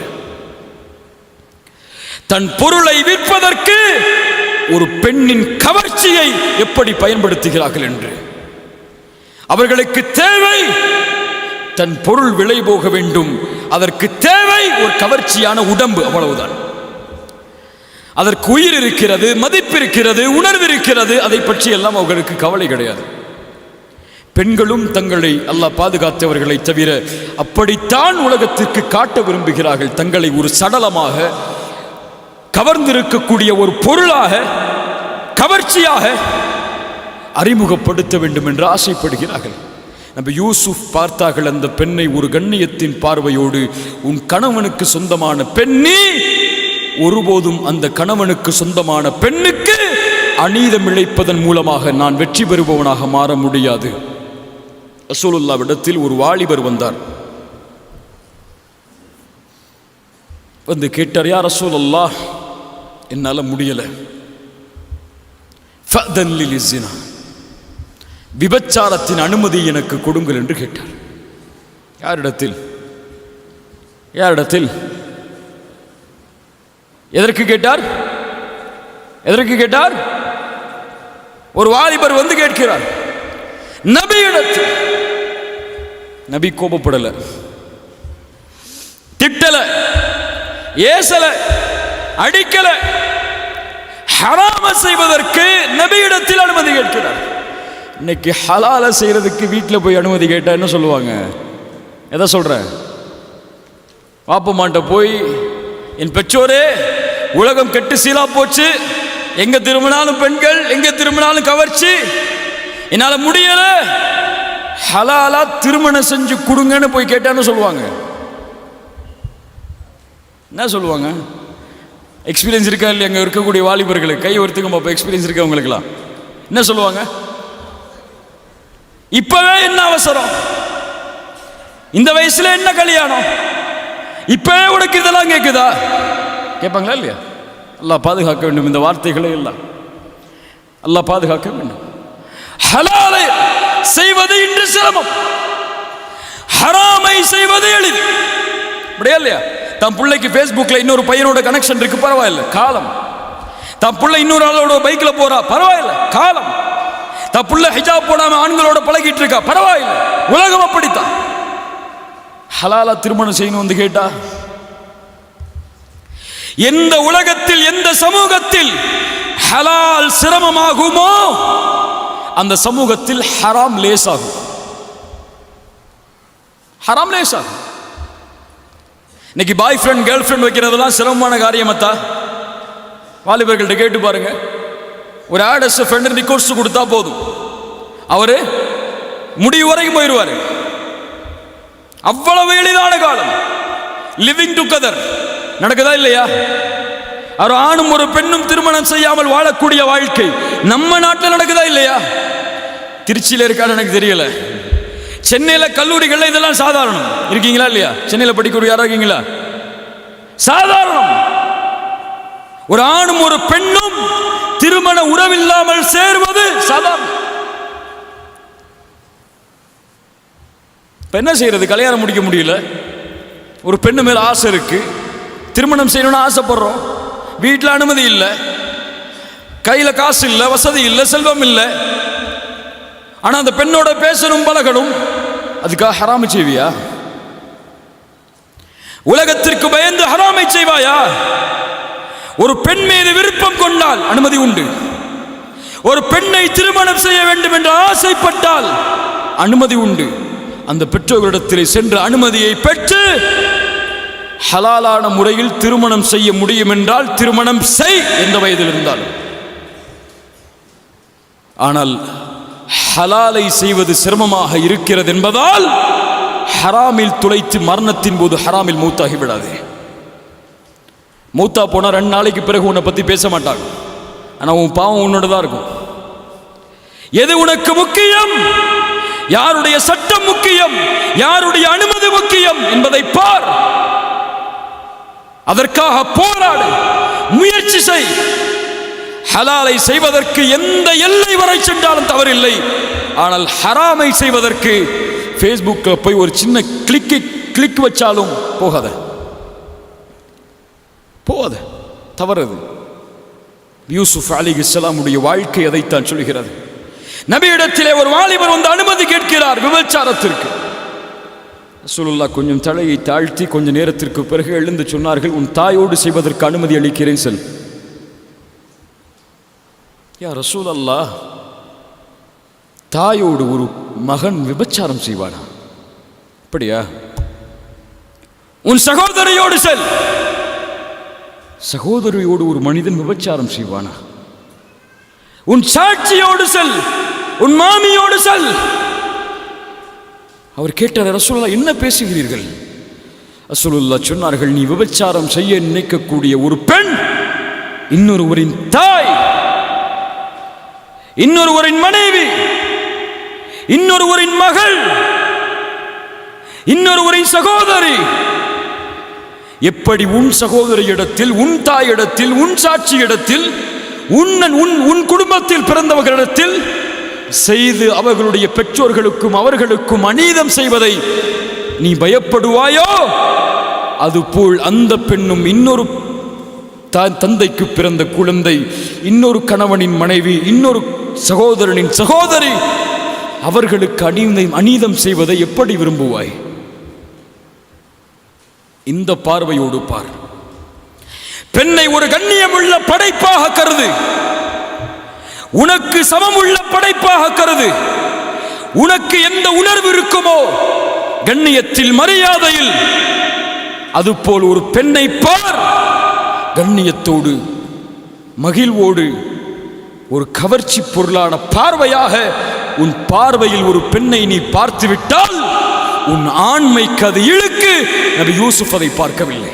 தன் பொருளை விற்பதற்கு ஒரு பெண்ணின் கவர்ச்சியை எப்படி பயன்படுத்துகிறார்கள் என்று. அவர்களுக்கு தேவை தன் பொருள் விலை போக வேண்டும், அதற்கு தேவை ஒரு கவர்ச்சியான உடம்பு, அவ்வளவுதான். அதற்கு உயிர் இருக்கிறது, மதிப்பு இருக்கிறது, உணர்வு இருக்கிறது. அதை பற்றி எல்லாம் அவர்களுக்கு கவலை கிடையாது. பெண்களும் தங்களை அல்லாஹ் பாதுகாத்தவர்களை தவிர அப்படித்தான் உலகத்திற்கு காட்ட விரும்புகிறார்கள். தங்களை ஒரு சடலமாக, கவர்ந்திருக்கக்கூடிய ஒரு பொருளாக, கவர்ச்சியாக அறிமுகப்படுத்த வேண்டும் என்று ஆசைப்படுகிறார்கள். நபி யூசுப் பார்த்தார்கள் அந்த பெண்ணை ஒரு கண்ணியத்தின் பார்வையோடு. உன் கணவனுக்கு சொந்தமான பெண்ணே, ஒருபோதும் அந்த கணவனுக்கு சொந்தமான பெண்ணுக்கு அநீதம் இழைப்பதன் மூலமாக நான் வெற்றி பெறுபவனாக மாற முடியாது. ரசூலுல்லாஹ்விடத்தில் ஒரு வாலிபர் வந்தார். வந்து கேட்டார், யா ரசூலல்லாஹ், என்னால முடியல, ஃபஅதன் லிஸ்ஸினா, விபச்சாரத்தின் அனுமதி எனக்கு கொடுங்கள் என்று கேட்டார். யாரிடத்தில்? யாரிடத்தில்? எதற்கு கேட்டார்? எதற்கு கேட்டார்? ஒரு வாலிபர் வந்து கேட்கிறார் நபியிடத்தில். நபி கோபப்படல, திட்டல, ஏசல, அடிக்கல. ஹராம செய்வதற்கு நபியிடத்தில் அனுமதி கேட்கிறார். இன்னைக்கு ஹலால செய்யறதுக்கு வீட்டில் போய் அனுமதி கேட்டா என்ன சொல்லுவாங்க? எதை சொல்ற? பாப்பமாட்ட போய், என் பெற்றோரே, உலகம் கெட்டு சீலா போச்சு, எங்க திரும்பினாலும் பெண்கள், எங்க திரும்பினாலும் கவர்ச்சி, என்னால முடியல, ஹலாலா திருமணம் செஞ்சு கொடுங்கன்னு போய் கேட்டான்னு சொல்லுவாங்க. என்ன சொல்லுவாங்க? எக்ஸ்பீரியன்ஸ் இருக்கா இல்லையா? அங்கே இருக்கக்கூடிய வாலிபர்களுக்கு கை ஒருத்துக்கும் பார்ப்போம். எக்ஸ்பீரியன்ஸ் இருக்கா உங்களுக்குலாம்? என்ன சொல்லுவாங்க? இப்பவே என்ன அவசரம்? இந்த வயசுல என்ன கல்யாணம்? இப்பவே உனக்கு இதெல்லாம் கேட்குதா? கேட்பாங்களா இல்லையா? அல்லாஹ் பாதுகாக்க வேண்டும் இந்த வார்த்தைகளே எல்லாம். அல்லாஹ் பாதுகாக்க வேண்டும். ஹலாலை செய்வது இன்று சிரமம், ஹராமை செய்வது எளிது. அப்படியே இல்லையா? தன் பிள்ளைக்கு ஃபேஸ்புக்கில் இன்னொரு பையனோட கனெக்ஷன் இருக்கு, பரவாயில்ல, காலம். தன் பிள்ளை இன்னொரு ஆளோட பைக்கில் போறா, பரவாயில்ல, காலம். தன் பிள்ளை ஹிஜாப் போடாம ஆண்களோட பழகிட்டு இருக்கா, பரவாயில்ல, உலகம் அப்படித்தான். ஹலாலா திருமணம் செய்யணும் வந்து கேட்டா, எந்த உலகத்தில், எந்த சமூகத்தில் ஹலால் சிரமமாகுமோ அந்த சமூகத்தில் ஹராம் லேசாகும். ஹராம் லேசாகும். இன்னைக்கு பாய் ஃப்ரெண்ட், கேர்ள் ஃப்ரெண்ட் வைக்கிறதெல்லாம் சிரமமான காரியமத்தா? வாலிபர்கள்ட்ட கேட்டு பாருங்க. ஒரு ஆடஸ் ஃப்ரெண்ட் ரிக்வெஸ்ட் கொடுத்தா போதும், அவரு முடிவு வரைக்கும் போயிடுவாரு. அவ்வளவு எளிதான காலம். லிவிங் டுகெதர் நடக்குதா இல்லையா? ஒரு ஆணும் ஒரு பெண்ணும் திருமணம் செய்யாமல் வாழக்கூடிய வாழ்க்கை நம்ம நாட்டில் நடக்குதா இல்லையா? திருச்சியில் இருக்கான்னு எனக்கு தெரியல. சென்னையில் கல்லூரிகளில் இதெல்லாம் சாதாரணம். இருக்கீங்களா இல்லையா? சென்னையில் படிக்கக்கூடிய யாரா இருக்கீங்களா? சாதாரணம். ஒரு ஆணும் ஒரு பெண்ணும் திருமண உறவில்லாமல் சேர்வது சாதாரணம். இப்ப என்ன செய்யறது? கல்யாணம் முடிக்க முடியல. ஒரு பெண்ணு மேல ஆசை இருக்கு, திருமணம் செய்யணும்னு ஆசைப்படுறோம். வீட்டில் அனுமதி இல்லை, கையில காசு இல்லை, வசதி இல்லை, செல்வம் இல்லை. ஆனா அந்த பெண்ணோட பேசணும், பழகணும். அதுக்காக ஹராமை செய்வியா? உலகத்திற்கு பயந்து ஹராமை செய்வாயா? ஒரு பெண் மீது விருப்பம் கொண்டால் அனுமதி உண்டு. ஒரு பெண்ணை திருமணம் செய்ய வேண்டும் என்று ஆசைப்பட்டால் அனுமதி உண்டு. அந்த பெற்றோர்களிடத்தில் சென்று அனுமதியை பெற்று ஹலாலான முறையில் திருமணம் செய்ய முடியும் என்றால் திருமணம் செய், எந்த வயதில் இருந்தாலும். ஆனால் ஹலாலை செய்வது சிரமமாக இருக்கிறது என்பதால் ஹராமில் துளைத்து மரணத்தின் போது ஹராமில் மூத்தாகி விடாது. மூத்தா போனா 2 நாளைக்கு பிறகு உன்னை பத்தி பேச மாட்டாங்க. ஆனா உன் பாவம் உன்னோட தான் இருக்கும். எது உனக்கு முக்கியம்? யாருடைய சட்டம் முக்கியம்? யாருடைய அனுமதி முக்கியம் என்பதை பார். அதற்காக போராடு, முயற்சி செய். ஹலாலை செய்வதற்கு எந்த எல்லை வரை சென்றாலும் தவறில்லை. ஆனால் ஹராமை செய்வதற்கு ஃபேஸ்புக்ல போய் ஒரு சின்ன கிளிக் வச்சாலும் போகாத, தவறது. யூசுப் அலைஹிஸ்ஸலாமுடைய வாழ்க்கை அதைத்தான் சொல்கிறது. நபியிடத்திலே ஒரு வாலிபர் வந்து அனுமதி கேட்கிறார் விபச்சாரத்திற்கு. ரசூலுல்லாஹ் கொஞ்சம் தலையை தாழ்த்தி கொஞ்ச நேரத்திற்கு பிறகு எழுந்து சொன்னார்கள், உன் தாயோடு செய்வதற்கு அனுமதி அளிக்கிறேன், செல். யா ரசூலல்லாஹ், தாயோடு ஒரு மகன் விபச்சாரம் செய்வானா? அப்படியா? உன் சகோதரியோடு செல். சகோதரியோடு ஒரு மனிதன் விபச்சாரம் செய்வானா? உன் சாட்சியோடு செல், உன் மாமியோடு செல். அவர் கேட்டார், ரசூலுல்லாஹ் என்ன பேசுகிறீர்கள்? ரசூலுல்லாஹ் சொன்னார்கள், நீ விபச்சாரம் செய்ய நினைக்கக்கூடிய ஒரு பெண் இன்னொருவரின் தாய், இன்னொருவரின் மனைவி, இன்னொருவரின் மகள், இன்னொருவரின் சகோதரி. எப்படி உன் சகோதரியிடத்தில், உன் தாயிடத்தில், உன் சாட்சியிடத்தில், உன் குடும்பத்தில் பிறந்தவர்களிடத்தில் செய்து அவர்களுடைய பெற்றோர்களுக்கும் அவர்களுக்கும் அநீதம் செய்வதை நீ பயப்படுவாயோ, அதுபோல் அந்த பெண்ணும் இன்னொரு தந்தைக்கு பிறந்த குழந்தை, இன்னொரு கணவனின் மனைவி, இன்னொரு சகோதரனின் சகோதரி, அவர்களுக்கு அநீதம் செய்வதை எப்படி விரும்புவாய்? இந்த பார்வையோடு பார். பெண்ணை ஒரு கண்ணியமுள்ள படைப்பாக கருது, உனக்கு சமமுள்ள படைப்பாக கருது. உனக்கு எந்த உணர்வு இருக்குமோ கண்ணியத்தில், மரியாதையில், அதுபோல் ஒரு பெண்ணை பார். கண்ணியத்தோடு, மகிழ்வோடு, ஒரு கவர்ச்சி பொருளான பார்வையாக உன் பார்வையில் ஒரு பெண்ணை நீ பார்த்துவிட்டால் உன் ஆண்மைக்கு அது இழுக்கு. நபி யூசுப் அதை பார்க்கவில்லை.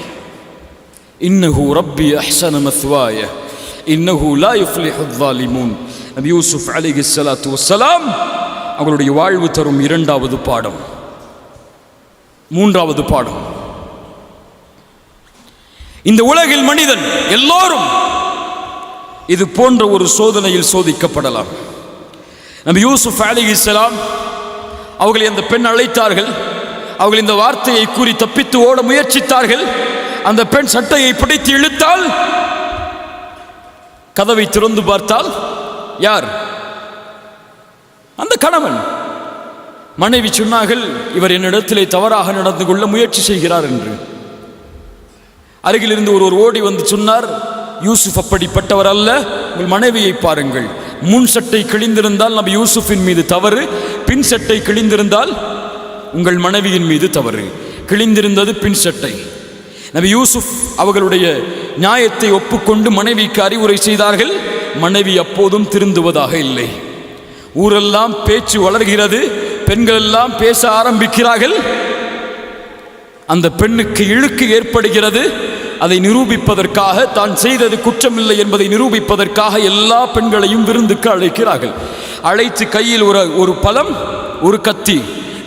இன்னஹு ரப்பி அஹ்ஸன மத்வாய இன்னஹு லா யுஃப்லிஹுல் ஸாலிமூன். நபி யூசுப் அலைஹிஸ்ஸலாத்து வஸ்ஸலாம் அவருடைய வாழ்வு தரும் 2வது பாடம். 3வது பாடம், இந்த உலகில் மனிதன் எல்லோரும் இது போன்ற ஒரு சோதனையில் சோதிக்கப்படலாம். நபி யூசுப் அலைஹிஸ்ஸலாம் அவர்களை அந்த பெண் அழைத்தார்கள். அவர்கள் இந்த வார்த்தையை கூறி தப்பித்து ஓட முயற்சித்தார்கள். அந்த பெண் சட்டையை பிடித்து இழுத்தால், கதவை திறந்து பார்த்தால் யார்? அந்த கணவன். மனைவி சொன்னார்கள், இவர் என்னிடத்திலே தவறாக நடந்து கொள்ள முயற்சி செய்கிறார் என்று. அருகில் இருந்து ஒருவர் ஓடி வந்து சொன்னார், யூசுப் அப்படிப்பட்டவர் அல்ல, உங்கள் மனைவியை பாருங்கள். முன் சட்டை கிழிந்திருந்தால் நபி யூசுஃபின் மீது தவறு, பின் சட்டை கிழிந்திருந்தால் உங்கள் மனைவியின் மீது தவறு. கிழிந்திருந்தது பின் சட்டை. நபி யூசுப் அவர்களுடைய நியாயத்தை ஒப்புக்கொண்டு மனைவிக்கு அறிவுரை செய்தார்கள். மனைவி அப்போதும் திருந்துவதாக இல்லை. ஊரெல்லாம் பேச்சு வளர்கிறது, பெண்கள் எல்லாம் பேச ஆரம்பிக்கிறார்கள். அந்த பெண்ணுக்கு இழுக்கு ஏற்படுகிறது. அதை நிரூபிப்பதற்காக, தான் செய்தது குற்றமில்லை என்பதை நிரூபிப்பதற்காக எல்லா பெண்களையும் விருந்துக்கு அழைக்கிறார்கள். அழைத்து கையில் ஒரு பழம் ஒரு கத்தி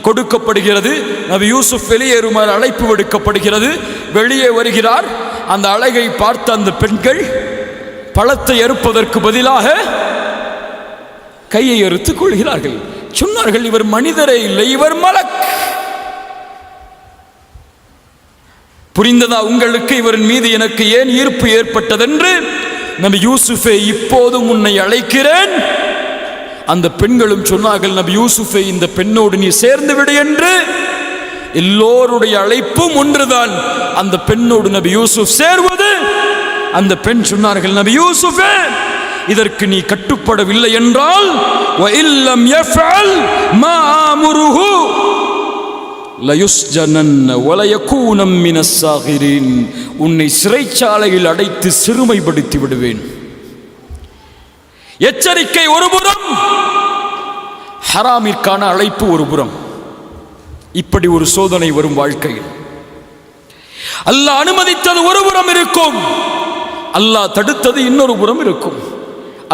கொடுக்கப்படுகிறது. நபி யூசுப் வெளியேறுமாறு அழைப்பு விடுக்கப்படுகிறது. வெளியே வருகிறார். அந்த அழகை பார்த்த அந்த பெண்கள் பழத்தை அறுப்பதற்கு பதிலாக கையை அறுத்துக் கொள்கிறார்கள். சொன்னார்கள், இவர் மனிதரே இல்லை, இவர் மலக். புரிந்ததா உங்களுக்கு இவரின் மீது எனக்கு ஏன் ஈர்ப்பு ஏற்பட்டதென்று? நபி யூசுஃபே, இப்போதும் உன்னை அழைக்கிறேன். அந்த பெண்களும் சொன்னார்கள், நபி யூசுஃபே, இந்த பெண்ணோடு நீ சேர்ந்து விடு என்று. எல்லோருடைய அழைப்பும் ஒன்றுதான், அந்த பெண்ணோடு நபி யூசுப் சேர்வது. அந்த பெண் சொன்னார்கள், நபி யூசுஃபே, இதற்கு நீ கட்டுப்படவில்லை என்றால் வஇல்லம் யஃஅல் மா அம்ருஹு லயுஸ்ஜனன்ன வலயகூன மினஸ் சாகிரீன், உன்னை சிறைச்சாலையில் அடைத்து சிறுமைப்படுத்தி விடுவேன். எச்சரிக்கை ஒருபுறம், ஹராமிற்கான அழைப்பு ஒருபுறம். இப்படி ஒரு சோதனை வரும் வாழ்க்கையில். அல்லாஹ் அனுமதித்தது ஒருபுறம் இருக்கும், அல்லாஹ் தடுத்தது இன்னொரு புறம் இருக்கும்.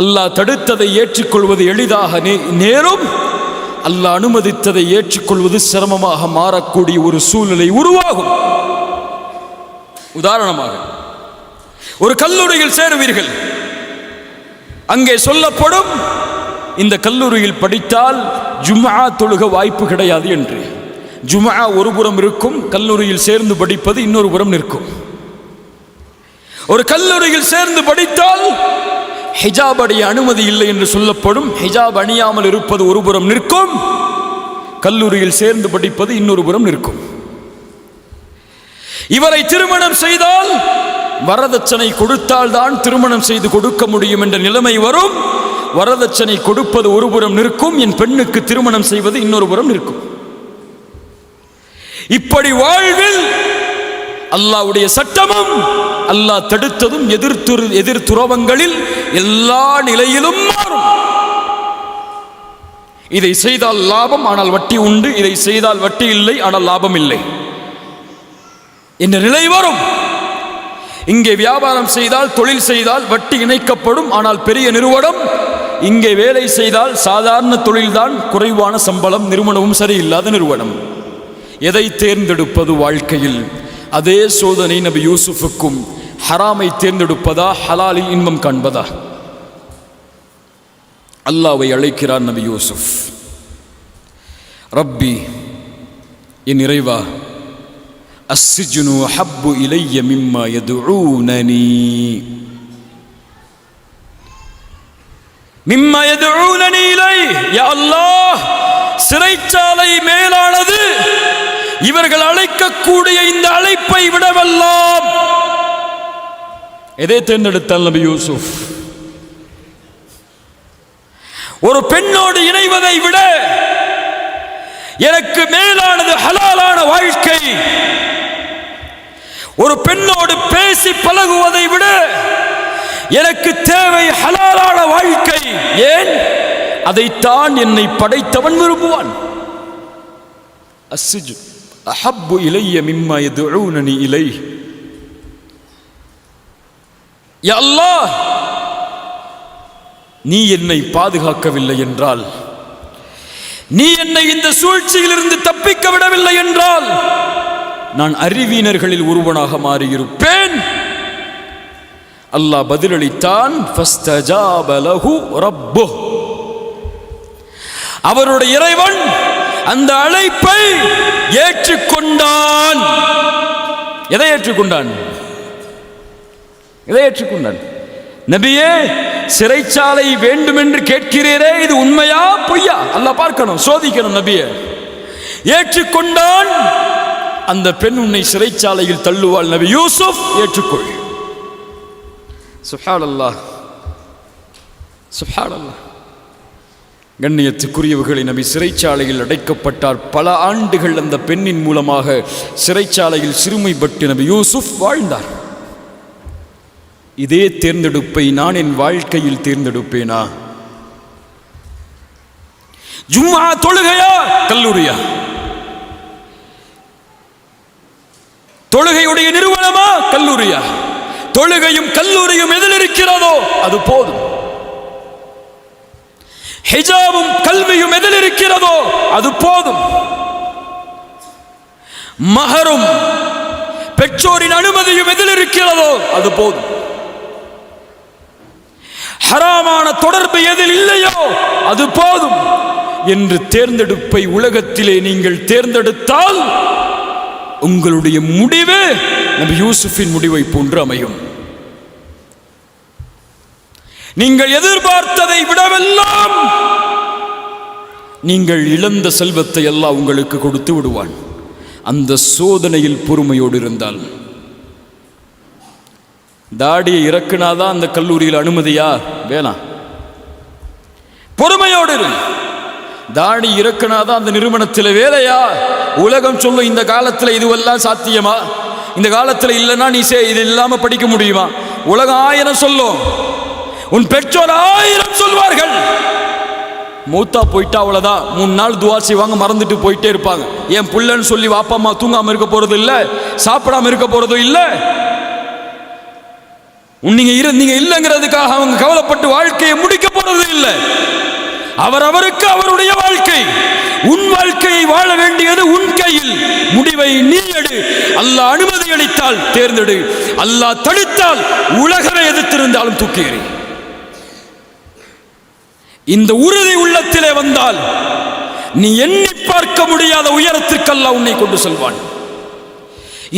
அல்லாஹ் தடுத்ததை ஏற்றுக்கொள்வது எளிதாக நேரும், அல்லாஹ் அனுமதித்ததை ஏற்றுக்கொள்வது சிரமமாக மாறக்கூடிய ஒரு சூழ்நிலை உருவாகும். உதாரணமாக, ஒரு கல்லூரியில் சேருவீர்கள். அங்கே சொல்லப்படும், இந்த கல்லூரியில் படித்தால் ஜும்ஆ தொழுக வாய்ப்பு கிடையாது என்று. ஜும்ஆ ஒரு புறம் இருக்கும், கல்லூரியில் சேர்ந்து படிப்பது இன்னொரு புறம் நிற்கும். ஒரு கல்லூரியில் சேர்ந்து படித்தால் ஹிஜாப் அணிய அனுமதி இல்லை என்று சொல்லப்படும். ஹிஜாப் அணியாமல் இருப்பது ஒரு புறம் நிற்கும், கல்லூரியில் சேர்ந்து படிப்பது இன்னொரு புறம் நிற்கும். இவரை திருமணம் செய்தால் வரதட்சணை கொடுத்தால் தான் திருமணம் செய்து கொடுக்க முடியும் என்ற நிலைமை வரும். வரதட்சணை கொடுப்பது ஒரு புறம் நிற்கும், என் பெண்ணுக்கு திருமணம் செய்வது இன்னொரு புறம் நிற்கும். இப்படி வாழ்வில் அல்லாஹ்வுடைய சட்டமும் அல்லாஹ் தடுத்ததும் எதிர்த்துறவங்களில் எல்லா நிலையிலும் மாறும். இதை செய்தால் லாபம், ஆனால் வட்டி உண்டு. இதை செய்தால் வட்டி இல்லை, ஆனால் லாபம் இல்லை என்ற நிலை வரும். இங்கே வியாபாரம் செய்தால், தொழில் செய்தால் வட்டி இணைக்கப்படும், ஆனால் பெரிய நிறுவனம். இங்கே வேலை செய்தால் சாதாரண தொழில்தான், குறைவான சம்பளம், நிறுவனமும் சரியில்லாத நிறுவனம். எதை தேர்ந்தெடுப்பது வாழ்க்கையில்? அதே சோதனை நபி யூசுஃபுக்கும். ஹராமை தேர்ந்தெடுப்பதா, ஹலாலில் இன்பம் காண்பதா? அல்லாஹ்வை அழைக்கிறார் நபி யூசுப். ரப்பி, என் இறைவா, அஸ்ஸிஜ்னு அஹப்பு இலைய மிம்மா யதுஊனனி இலை. யா அல்லாஹ், சிறைச்சாலை மேலானது. இவர்கள் அழைக்கக்கூடிய இந்த அழைப்பை விடவெல்லாம் எதை தேர்ந்தெடுத்தால் நபி யூசுப்? ஒரு பெண்ணோடு இணைவதை விட எனக்கு மேலானது ஹலாலான வாழ்க்கை. ஒரு பெண்ணோடு பேசி பழகுவதை விட எனக்கு தேவை ஹலாலான வாழ்க்கை. ஏன்? அதைத்தான் என்னை படைத்தவன் விரும்புவான். அஸ்ஸிஜ் அஹப்பு இலைய மிம்மா யதுஊனனி இலை. யா அல்லாஹ், நீ என்னை பாதுகாக்கவில்லை என்றால், நீ என்னை இந்த சூழ்ச்சியிலிருந்து தப்பிக்க விடவில்லை என்றால், நான் அறிவீனர்களில் ஒருவனாக மாறியிருப்பேன். அல்லாஹ் பதிலளித்தான். ஃபஸ்தஜாப லஹு ரப்புஹ், அவருடைய இறைவன் அந்த அழைப்பை ஏற்றுக்கொண்டான். எதை ஏற்றுக்கொண்டான்? எதை ஏற்றுக்கொண்டான்? நபியே, சிறைச்சாலை வேண்டும் என்று கேட்கிறீரே, இது உண்மையா பொய்யா? அல்லாஹ் பார்க்கணும், சோதிக்கணும். நபியே ஏற்றுக்கொண்டான். அந்த பெண் உன்னை சிறைச்சாலையில் தள்ளுவாள். நபி யூசுப், ஏற்றுக்கொள். சுப்ஹானல்லாஹ், சுப்ஹானல்லாஹ். கண்ணியத்துக்குரியவர்களை, நபி சிறைச்சாலையில் அடைக்கப்பட்டார். பல ஆண்டுகள் அந்த பெண்ணின் மூலமாக சிறைச்சாலையில் சிறுமைப்பட்டு நபி யூசுப் வாழ்ந்தார். இதே தேர்ந்தெடுப்பை நான் என் வாழ்க்கையில் தேர்ந்தெடுப்பேனா? ஜும்ஆ தொழுகையா, கல்லூரியா? தொழுகையுடைய நிறுவனமா, கல்லூரியா? தொழுகையும் கல்லூரியும் எதில் இருக்கிறதோ அது போதும். ஹிஜாபும் கல்வியும் எதில் இருக்கிறதோ அது போதும். மஹரும் பெற்றோரின் அனுமதியும் எதில் இருக்கிறதோ அது போதும். ஹராமான தொடர்பு எதில் இல்லையோ அது போதும் என்று தேர்ந்தெடுப்பை உலகத்திலே நீங்கள் தேர்ந்தெடுத்தால் உங்களுடைய முடிவு நபி யூசுஃபின் முடிவை போன்று அமையும். நீங்கள் எதிர்பார்த்ததை விடவெல்லாம் நீங்கள் இழந்த செல்வத்தை எல்லாம் உங்களுக்கு கொடுத்து விடுவான். அந்த சோதனையில் பொறுமையோடு இருந்தால். தாடியை இறக்குனாதான் அந்த கல்லூரியில் அனுமதியா? வேணாம், பொறுமையோடு இரு. தாடி இறக்குனாதான் அந்த நிறுவனத்தில் வேலையா? உலகம் சொல்லும் இந்த காலத்தில் இதுவெல்லாம் சாத்தியமா? இந்த காலத்தில் இல்லைன்னா நீ இது இல்லாம படிக்க முடியுமா? உலகம் 1000 சொல்லும், உன் பெற்றோர் 1000 சொல்வார்கள். மூத்தா போயிட்டா அவ்வளவுதான். 3 நாள் துவா செய்வாங்க, மறந்துட்டு போயிட்டே இருப்பாங்க. என் புள்ளன்னு சொல்லி வாப்பா அம்மா தூங்காம இருக்க போறது இல்லை, சாப்பிடாம இருக்க போறதும் இல்லை. நீங்க இல்லைங்கிறதுக்காக அவங்க கவலைப்பட்டு வாழ்க்கையை முடிக்க போறது இல்லை. அவரவருக்கு அவருடைய வாழ்க்கை. உன் வாழ்க்கையை வாழ வேண்டியது உன் கையில். முடிவை நீ எடு. அல்லாஹ் அனுமதி அளித்தால் தேர்ந்தெடு, அல்லாஹ் தடுத்தால் உலகமே எதிர்த்திருந்தாலும் தூக்கி எறி. இந்த உறுதி உள்ளத்திலே வந்தால் நீ எண்ணி பார்க்க முடியாத உயரத்திற்கு அல்லாஹ் உன்னை கொண்டு செல்வான்.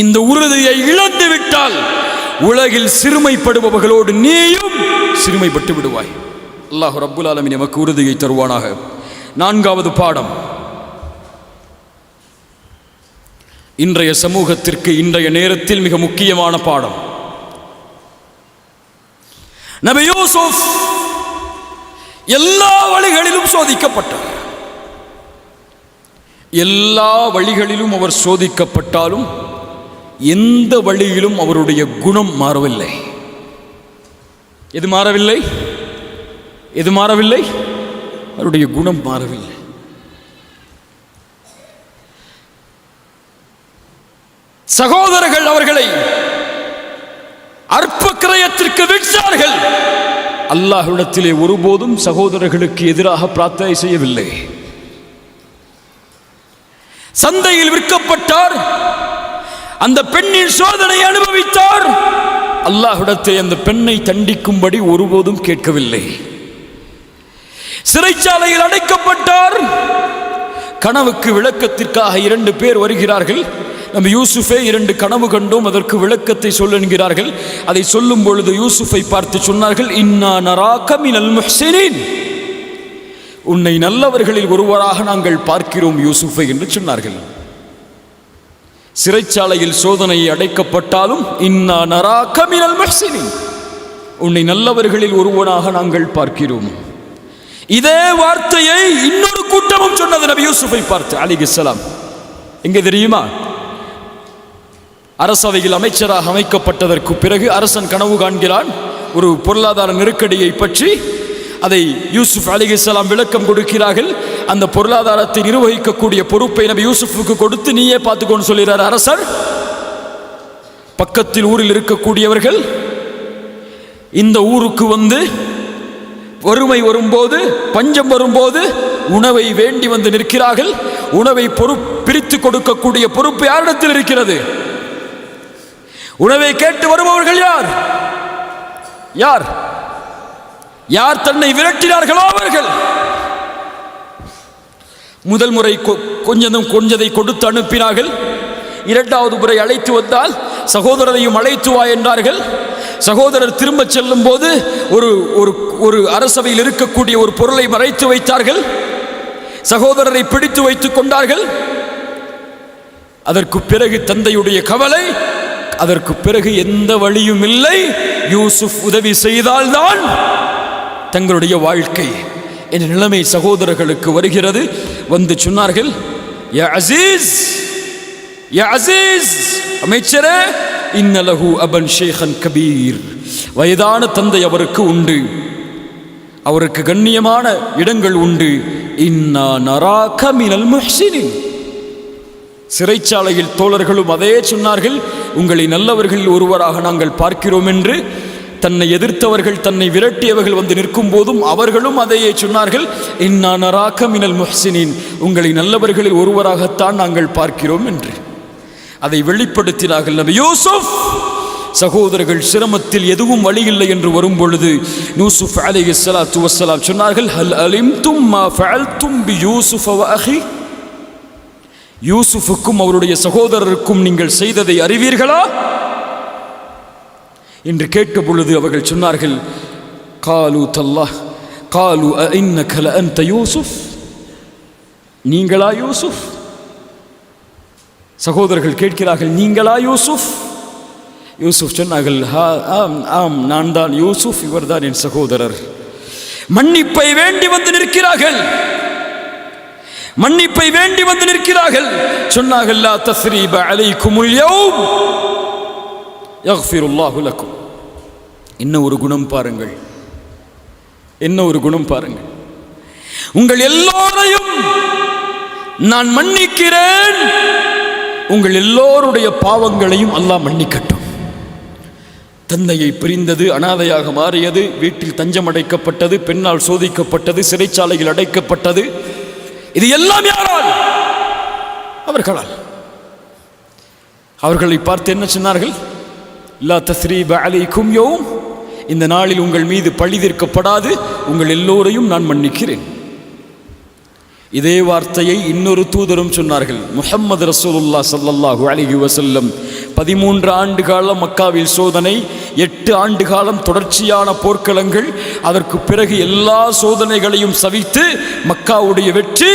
இந்த உறுதியை இழந்து விட்டால் உலகில் சிறுமைப்படுபவர்களோடு நீயும் சிறுமைப்பட்டு விடுவாய். அல்லாஹ் ரப்புல் ஆலமீன் நமக்கு உறுதியை தருவானாக. 4வது பாடம், இன்றைய சமூகத்திற்கு இன்றைய நேரத்தில் மிக முக்கியமான பாடம். நபி யூசுப் எல்லா வழிகளிலும் சோதிக்கப்பட்டார். எல்லா வழிகளிலும் அவர் சோதிக்கப்பட்டாலும் எந்த வழியிலும் அவருடைய குணம் மாறவில்லை. எது மாறவில்லை? எது மாறவில்லை? அவருடைய குணம் மாறவில்லை. சகோதரர்கள் அவர்களை அற்ப கிரயத்திற்கு விற்றார்கள். அல்லாஹ்விடத்திலே ஒருபோதும் சகோதரர்களுக்கு எதிராக பிரார்த்தனை செய்யவில்லை. சந்தையில் விற்கப்பட்டார். அந்த பெண்ணின் சோதனை அனுபவித்தார். அல்லாஹ்விடத்தில் அந்த பெண்ணை தண்டிக்கும்படி ஒருபோதும் கேட்கவில்லை. சிறைச்சாலையில் அடைக்கப்பட்டார். கனவுக்கு விளக்கத்திற்காக 2 பேர் வருகிறார்கள். நம்ம யூசுஃபே 2 கனவு கண்டோம், அதற்கு விளக்கத்தை சொல்லுகிறார்கள். அதை சொல்லும் பொழுது யூசுஃபை பார்த்து சொன்னார்கள், இன்னா நராக மினல் முஹ்சினீன், உன்னை நல்லவர்களில் ஒருவராக நாங்கள் பார்க்கிறோம் யூசுஃபை என்று சொன்னார்கள். சிறைச்சாலையில் சோதனையை அடைக்கப்பட்டாலும் இன்னா நராக மினல் முஹ்சினீன், உன்னை நல்லவர்களில் ஒருவனாக நாங்கள் பார்க்கிறோம். இதே வார்த்தையை இன்னொரு கூட்டமும் சொன்னது நபி யூசுஃபை பார்த்து அலைஹிஸ்ஸலாம். எங்கே தெரியுமா? அரசவையில் அமைச்சராக அமைக்கப்பட்டதற்கு பிறகு அரசன் கனவு காண்கிறான் ஒரு பொருளாதார நெருக்கடியை பற்றி. அதை யூசுப் அலைஹிஸ்ஸலாம் விளக்கம் கொடுக்கிறார்கள். அந்த பொருளாதாரத்தை நிர்வகிக்கக்கூடிய பொறுப்பை நபி யூசுஃபுக்கு கொடுத்து நீயே பார்த்துக்கொண்டு சொல்கிறார் அரசர். பக்கத்தில் ஊரில் இருக்கக்கூடியவர்கள் இந்த ஊருக்கு வந்து வறுமை வரும்போது, பஞ்சம் வரும்போது உணவை வேண்டி வந்து நிற்கிறார்கள். உணவை பிரித்து கொடுக்கக்கூடிய பொறுப்பு யாரிடத்தில் இருக்கிறது? உணவை கேட்டு வருபவர்கள் யார்? யார் யார் தன்னை விரட்டினார்களோ அவர்கள். முதல் முறை கொஞ்சதை கொடுத்து அனுப்பினார்கள். 2வது முறை அழைத்து வந்தால் சகோதரரையும் அழைத்து வா என்றார்கள். சகோதரர் திரும்ப செல்லும் போது ஒரு அரசவையில் இருக்கக்கூடிய ஒரு பொருளை மறைத்து வைத்தார்கள். சகோதரரை பிடித்து வைத்துக் கொண்டார்கள். அதற்கு பிறகு தந்தையுடைய கவலை. அதற்கு பிறகு எந்த வழியும் இல்லை, யூசுப் உதவி செய்தால்தான் தங்களுடைய வாழ்க்கை என்ற நிலைமை சகோதரர்களுக்கு வருகிறது. வந்து சொன்னார்கள், யா அசீஸ், யா அசீஸ், அமைச்சரே, இன்னலஹு அபன் ஷேഖன் கபீர், வயதான தந்தை அவருக்கு உண்டு, அவருக்கு கண்ணியமான இடங்கள் உண்டு. இன்னா நராக மினல் முஹ்சினீன். சிறைச்சாலையில் தோழர்களும் அதே சொன்னார்கள், உங்களை நல்லவர்களில் ஒருவராக நாங்கள் பார்க்கிறோம் என்று. தன்னை எதிர்த்தவர்கள், தன்னை விரட்டியவர்கள் வந்து நிற்கும் போதும் அவர்களும் அதையே சொன்னார்கள், இன்னா நராக மினல் முஹ்சினீன், உங்களை நல்லவர்களில் ஒருவராகத்தான் நாங்கள் பார்க்கிறோம் என்று அதை வெளிப்படுத்தினார்கள். நபி யூசுப் சகோதரர்கள் சிரமத்தில் எதுவும் வழி இல்லை என்று வரும் பொழுது யூசுப் அலைஹிஸ்ஸலாத்து வஸ்ஸலாம் சொன்னார்கள், ஹல் அலிம்தும் மா ஃபஅல்தும் பி யூசுஃப வ அஹி, யூசுஃபுக்கும் அவருடைய சகோதரருக்கும் நீங்கள் செய்ததை அறிவீர்களா என்று கேட்ட பொழுது அவர்கள் சொன்னார்கள், காலு தல்லாஹ் காலு அஇன்னக லஅன்த யூசுப், நீங்களா யூசுப்? சகோதரர்கள் கேட்கிறார்கள், நீங்களா யூசுப்? யூசுப் சொன்னார்கள், ஆம் நான் தான் யூசுப், இவர்தான் என் சகோதரர். மன்னிப்பை வேண்டி வந்து நிற்கிறார்கள், மன்னிப்பை வேண்டி வந்து நிற்கிறார்கள். சொன்னார்கள், லா தஸ்ரீப அலைக்குமுல் யௌம் யக்ஃபிருல்லாஹு லக்கும். என்ன ஒரு குணம் பாருங்கள், என்ன ஒரு குணம் பாருங்கள். உங்கள் எல்லோரையும் நான் மன்னிக்கிறேன், உங்கள் எல்லோருடைய பாவங்களையும் அல்லாஹ் மன்னிக்கட்டும். தந்தையை பிரிந்தது, அனாதையாக மாறியது, வீட்டில் தஞ்சம் அடைக்கப்பட்டது, பெண்ணால் சோதிக்கப்பட்டது, சிறைச்சாலையில் அடைக்கப்பட்டது, இது எல்லாம் யாரால்? அவர்களால். அவர்களை பார்த்து என்ன சொன்னார்கள்? லா தஸ்ரீப அலைக்கும் யௌம், இந்த நாளில் உங்கள் மீது பழி தீர்க்கப்படாது, உங்கள் எல்லோரையும் நான் மன்னிக்கிறேன். இதே வார்த்தையை இன்னொரு தூதரும் சொன்னார்கள். முஹம்மது ரசூலுல்லாஹ் ஸல்லல்லாஹு அலைஹி வஸல்லம் 13 ஆண்டு காலம் மக்காவில் சோதனை, 8 ஆண்டு காலம் தொடர்ச்சியான போர்க்களங்கள், அதற்கு பிறகு எல்லா சோதனைகளையும் சவித்து மக்காவுடைய வெற்றி.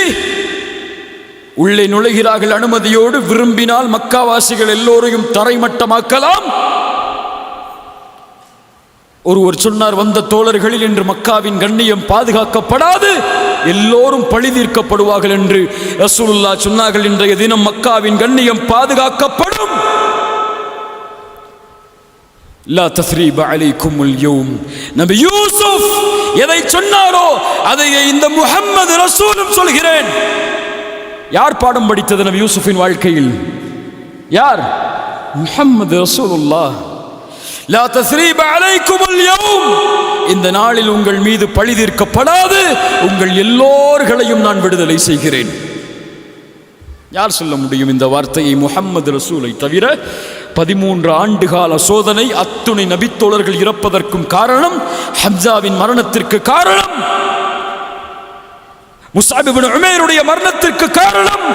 உள்ளே நுழைகிறார்கள் அனுமதியோடு, விரும்பினால் மக்காவாசிகள் எல்லோரையும் தரைமட்டமாக்கலாம். ஒருவர் சொன்னார், வந்த தோழர்களில் என்று மக்காவின் கண்ணியம் பாதுகாக்கப்படாது, எல்லோரும் பழி தீர்க்கப்படுவார்கள் என்று ரசூலுல்லாஹ் சொன்னார்கள். இன்றைய தினம் மக்காவின் கண்ணியம் பாதுகாக்கப்படும். லா தஸ்ரீப அலைக்குமுல் யௌம். நபி யூசுப் எதை சொன்னாரோ அதை இந்த முஹம்மது ரசூலும் சொல்கிறேன். யார் பாடம் படித்தது நபி யூசுஃபின் வாழ்க்கையில்? யார்? முஹம்மது ரசூலுல்லாஹ். லா தஸ்ரீப அலைக்குமுல் யௌம், இந்த நாளில் உங்கள் மீது பழி தீர்க்கப்படாது, உங்கள் எல்லோர்களையும் நான் விடுதலை செய்கிறேன். யார் சொல்ல முடியும் இந்த வார்த்தையை? முஹம்மது ரசூலை தவிர. 13 ஆண்டு கால சோதனை, அத்துணை நபித்தோழர்கள் இறப்பதற்கும் காரணம், ஹம்சாவின் மரணத்திற்கு காரணம், முஸ்அப் இப்னு உமைருடைய மரணத்திற்கு காரணம்,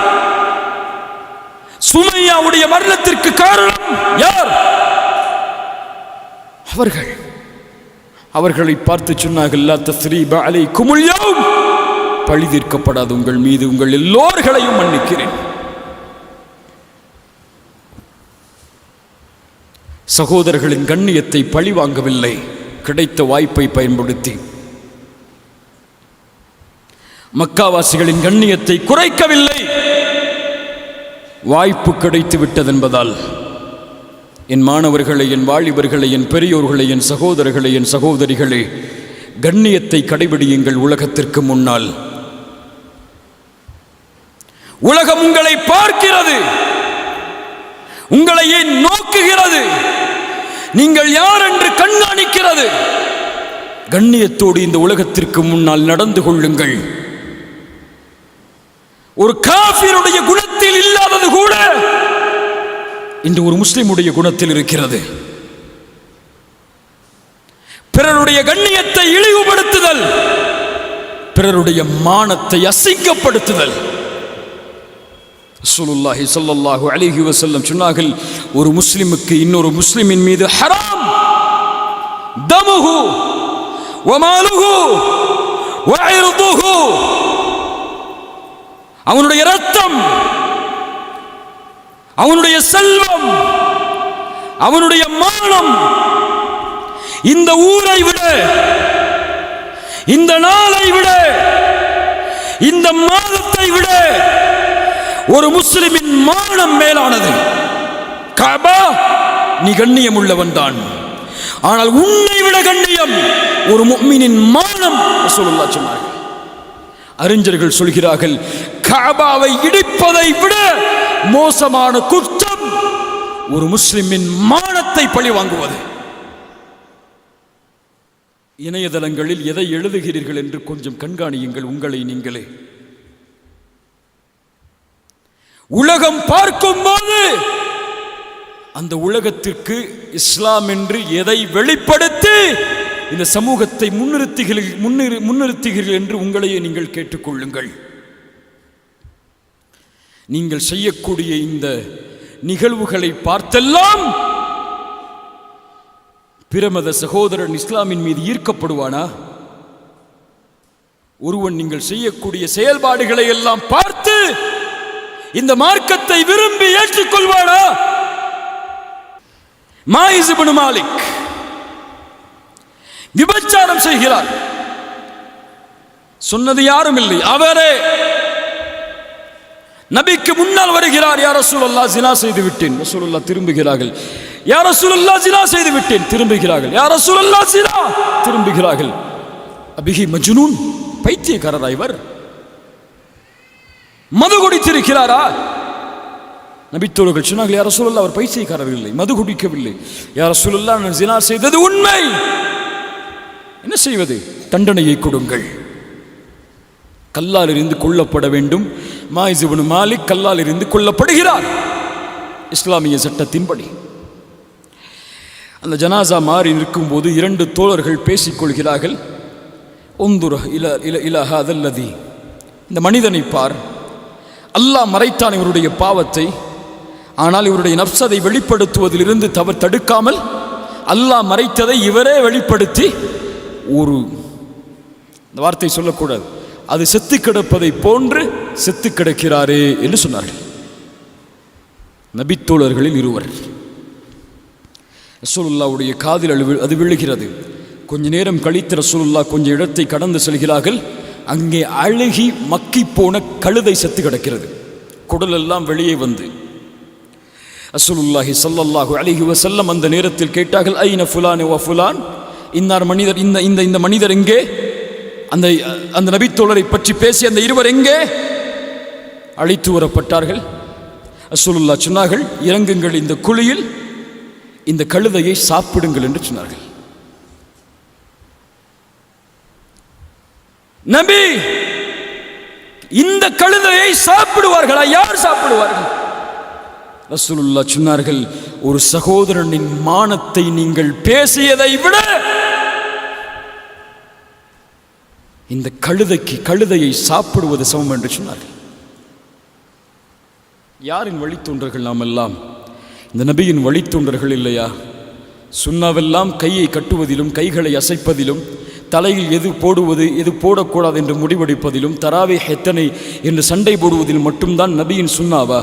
சுமையாவுடைய மரணத்திற்கு காரணம் யார்? அவர்கள். அவர்களை பார்த்து சொன்னார்கள், லா தஸ்ரீப அலைக்குமுல் யௌம், பழி தீர்க்கப்படாது உங்கள் மீது, உங்கள் எல்லோர்களையும் மன்னிக்கிறேன். சகோதரர்களின் கண்ணியத்தை பழி வாங்கவில்லை, கிடைத்த வாய்ப்பை பயன்படுத்தி. மக்காவாசிகளின் கண்ணியத்தை குறைக்கவில்லை, வாய்ப்பு கிடைத்து விட்டதென்பதால். என் மாணவர்களை, என் வாலிபர்களை, என் பெரியோர்களை, என் சகோதரர்களை, என் சகோதரிகளே, கண்ணியத்தை கடைபிடியுங்கள். உலகத்திற்கு முன்னால் உலகம் உங்களை பார்க்கிறது, உங்களை ஏன் நோக்குகிறது, நீங்கள் யார் என்று கண்காணிக்கிறது. கண்ணியத்தோடு இந்த உலகத்திற்கு முன்னால் நடந்து கொள்ளுங்கள். ஒரு காஃபிருடைய குணத்தில் இல்லாதது கூட இன்று ஒரு முஸ்லிமுடைய குணத்தில் இருக்கிறது. பிறருடைய கண்ணியத்தை இழிவுபடுத்துதல், பிறருடைய மானத்தை அசிங்கப்படுத்துதல். ரசூலுல்லாஹி ஸல்லல்லாஹு அலைஹி வஸல்லம் சொன்னார்கள், ஒரு முஸ்லிமுக்கு இன்னொரு முஸ்லிமின் மீது ஹராம், தமுஹு வ மாலுஹு வ இர்துஹு, அவனுடைய இரத்தம், அவனுடைய செல்வம், அவனுடைய மானம், இந்த ஊரை விட, இந்த நாளை விட, இந்த மாதத்தை விட ஒரு முஸ்லிமின் மானம் மேலானது. கஅபா, நீ கண்ணியம் உள்ளவன் தான், ஆனால் உன்னை விட கண்ணியம் ஒரு முஃமினின் மானம். ரசூலுல்லாஹ் சொன்னார்கள். அறிஞர்கள் சொல்கிறார்கள், கஅபாவை இடிப்பதை விட மோசமான குற்றம் ஒரு முஸ்லிமின் மானத்தை பழி வாங்குவது. இணையதளங்களில் எதை எழுதுகிறீர்கள் என்று கொஞ்சம் கண்காணியுங்கள் உங்களை நீங்களே. உலகம் பார்க்கும்போது அந்த உலகத்திற்கு இஸ்லாம் என்று எதை வெளிப்படுத்தி இந்த சமூகத்தை முன்னிறுத்துகிறீர்கள் என்று உங்களையே நீங்கள் கேட்டுக்கொள்ளுங்கள். நீங்கள் செய்யக்கூடிய இந்த நிகழ்வுகளை பார்த்தெல்லாம் பிரமத சகோதரன் இஸ்லாமின் மீது ஈர்க்கப்படுவானா? ஒருவன் நீங்கள் செய்யக்கூடிய செயல்பாடுகளை எல்லாம் பார்த்து இந்த மார்க்கத்தை விரும்பி ஏற்றுக்கொள்வானா? மாயிஸ் இப்னு மாலிக் விபச்சாரம் செய்கிறார். சொன்னது யாரும் இல்லை, அவரே நபிக்கு முன்னால் வருகிறார். யா ரசூலல்லாஹ் ஜினா செய்து விட்டேன். ரசூலுல்லாஹ் திரும்புகிறார்கள். யா ரசூலல்லாஹ் ஜினா செய்து விட்டேன். திரும்புகிறார்கள். யா ரசூலல்லாஹ் ஜினா, திரும்புகிறார்கள். அபிஹி மஜ்னூன், பைத்தியக்காரரா இவர்? மது குடித்திருக்கிறாரா? நபித்தோழர்கள் சொன்னார்கள், யா ரசூலல்லாஹ் அவர் பைத்தியக்காரர் இல்லை, மது குடிக்கவில்லை. யா ரசூலல்லாஹ் நான் ஜினா செய்தது உண்மை. என்ன செய்வது? தண்டனையை கொடுங்கள். கல்லால் இருந்து கொல்லப்பட வேண்டும். மாயிஸ் இப்னு மாலிக் கல்லால் இருந்து கொல்லப்படுகிறார் இஸ்லாமிய சட்டத்தின்படி. அந்த ஜனாசா மாறி நிற்கும் போது இரண்டு தோழர்கள் பேசிக்கொள்கிறார்கள். உந்துர் இலா ஹாதல்லதி, இந்த மனிதனை பார், அல்லாஹ் மறைத்தான் இவருடைய பாவத்தை, ஆனால் இவருடைய நஃப்ஸ் அதை வெளிப்படுத்துவதிலிருந்து தடுக்காமல் அல்லாஹ் மறைத்ததை இவரே வெளிப்படுத்தி, ஒரு இந்த வார்த்தை சொல்லக்கூடாது, அது செத்து கிடப்பதை போன்று செத்து கிடக்கிறாரே என்று சொன்னார்கள். நபித்தோழர்களில் இருவர். ரசூலுல்லாஹ்வுடைய காதில் அது விழுகிறது. கொஞ்ச நேரம் கழித்து ரசூலுல்லாஹ் கொஞ்சம் இடத்தை கடந்து செல்கிறார்கள். அங்கே அழுகி மக்கி போன கழுதை செத்து கிடக்கிறது, குடல் எல்லாம் வெளியே வந்து. ரசூலுல்லாஹி ஸல்லல்லாஹு அலைஹி வஸல்லம் அந்த நேரத்தில் கேட்டார்கள், ஐன ஃபுலான் வ ஃபுலான், இன்னார் மனிதர், இந்த மனிதர் எங்கே? அந்த நபித்தோழரை பற்றி பேசிய அந்த இருவர் எங்கே? அழைத்து வரப்பட்டார்கள். ரசூலுல்லாஹ் சொன்னார்கள், இறங்குங்கள் இந்த குழியில், இந்த கழுதையை சாப்பிடுங்கள் என்று சொன்னார்கள். நபி இந்த கழுதையை சாப்பிடுவார்களா? யார் சாப்பிடுவார்கள்? ரசூலுல்லாஹ் சொன்னார்கள், ஒரு சகோதரனின் மானத்தை நீங்கள் பேசியதை விட இந்த கழுதையை சாப்பிடுவது சமம் என்று சொன்னார்கள். யாரின் வழித்தோன்றர்கள் நாம் எல்லாம்? இந்த நபியின் வழித்தோன்றர்கள் இல்லையா? சுன்னாவெல்லாம் கையை கட்டுவதிலும், கைகளை அசைப்பதிலும், தலையில் எது போடுவது எது போடக்கூடாது என்று முடிவெடுப்பதிலும், தராவீஹ் எத்தனை என்று சண்டை போடுவதில் மட்டும்தான் நபியின் சுன்னாவா?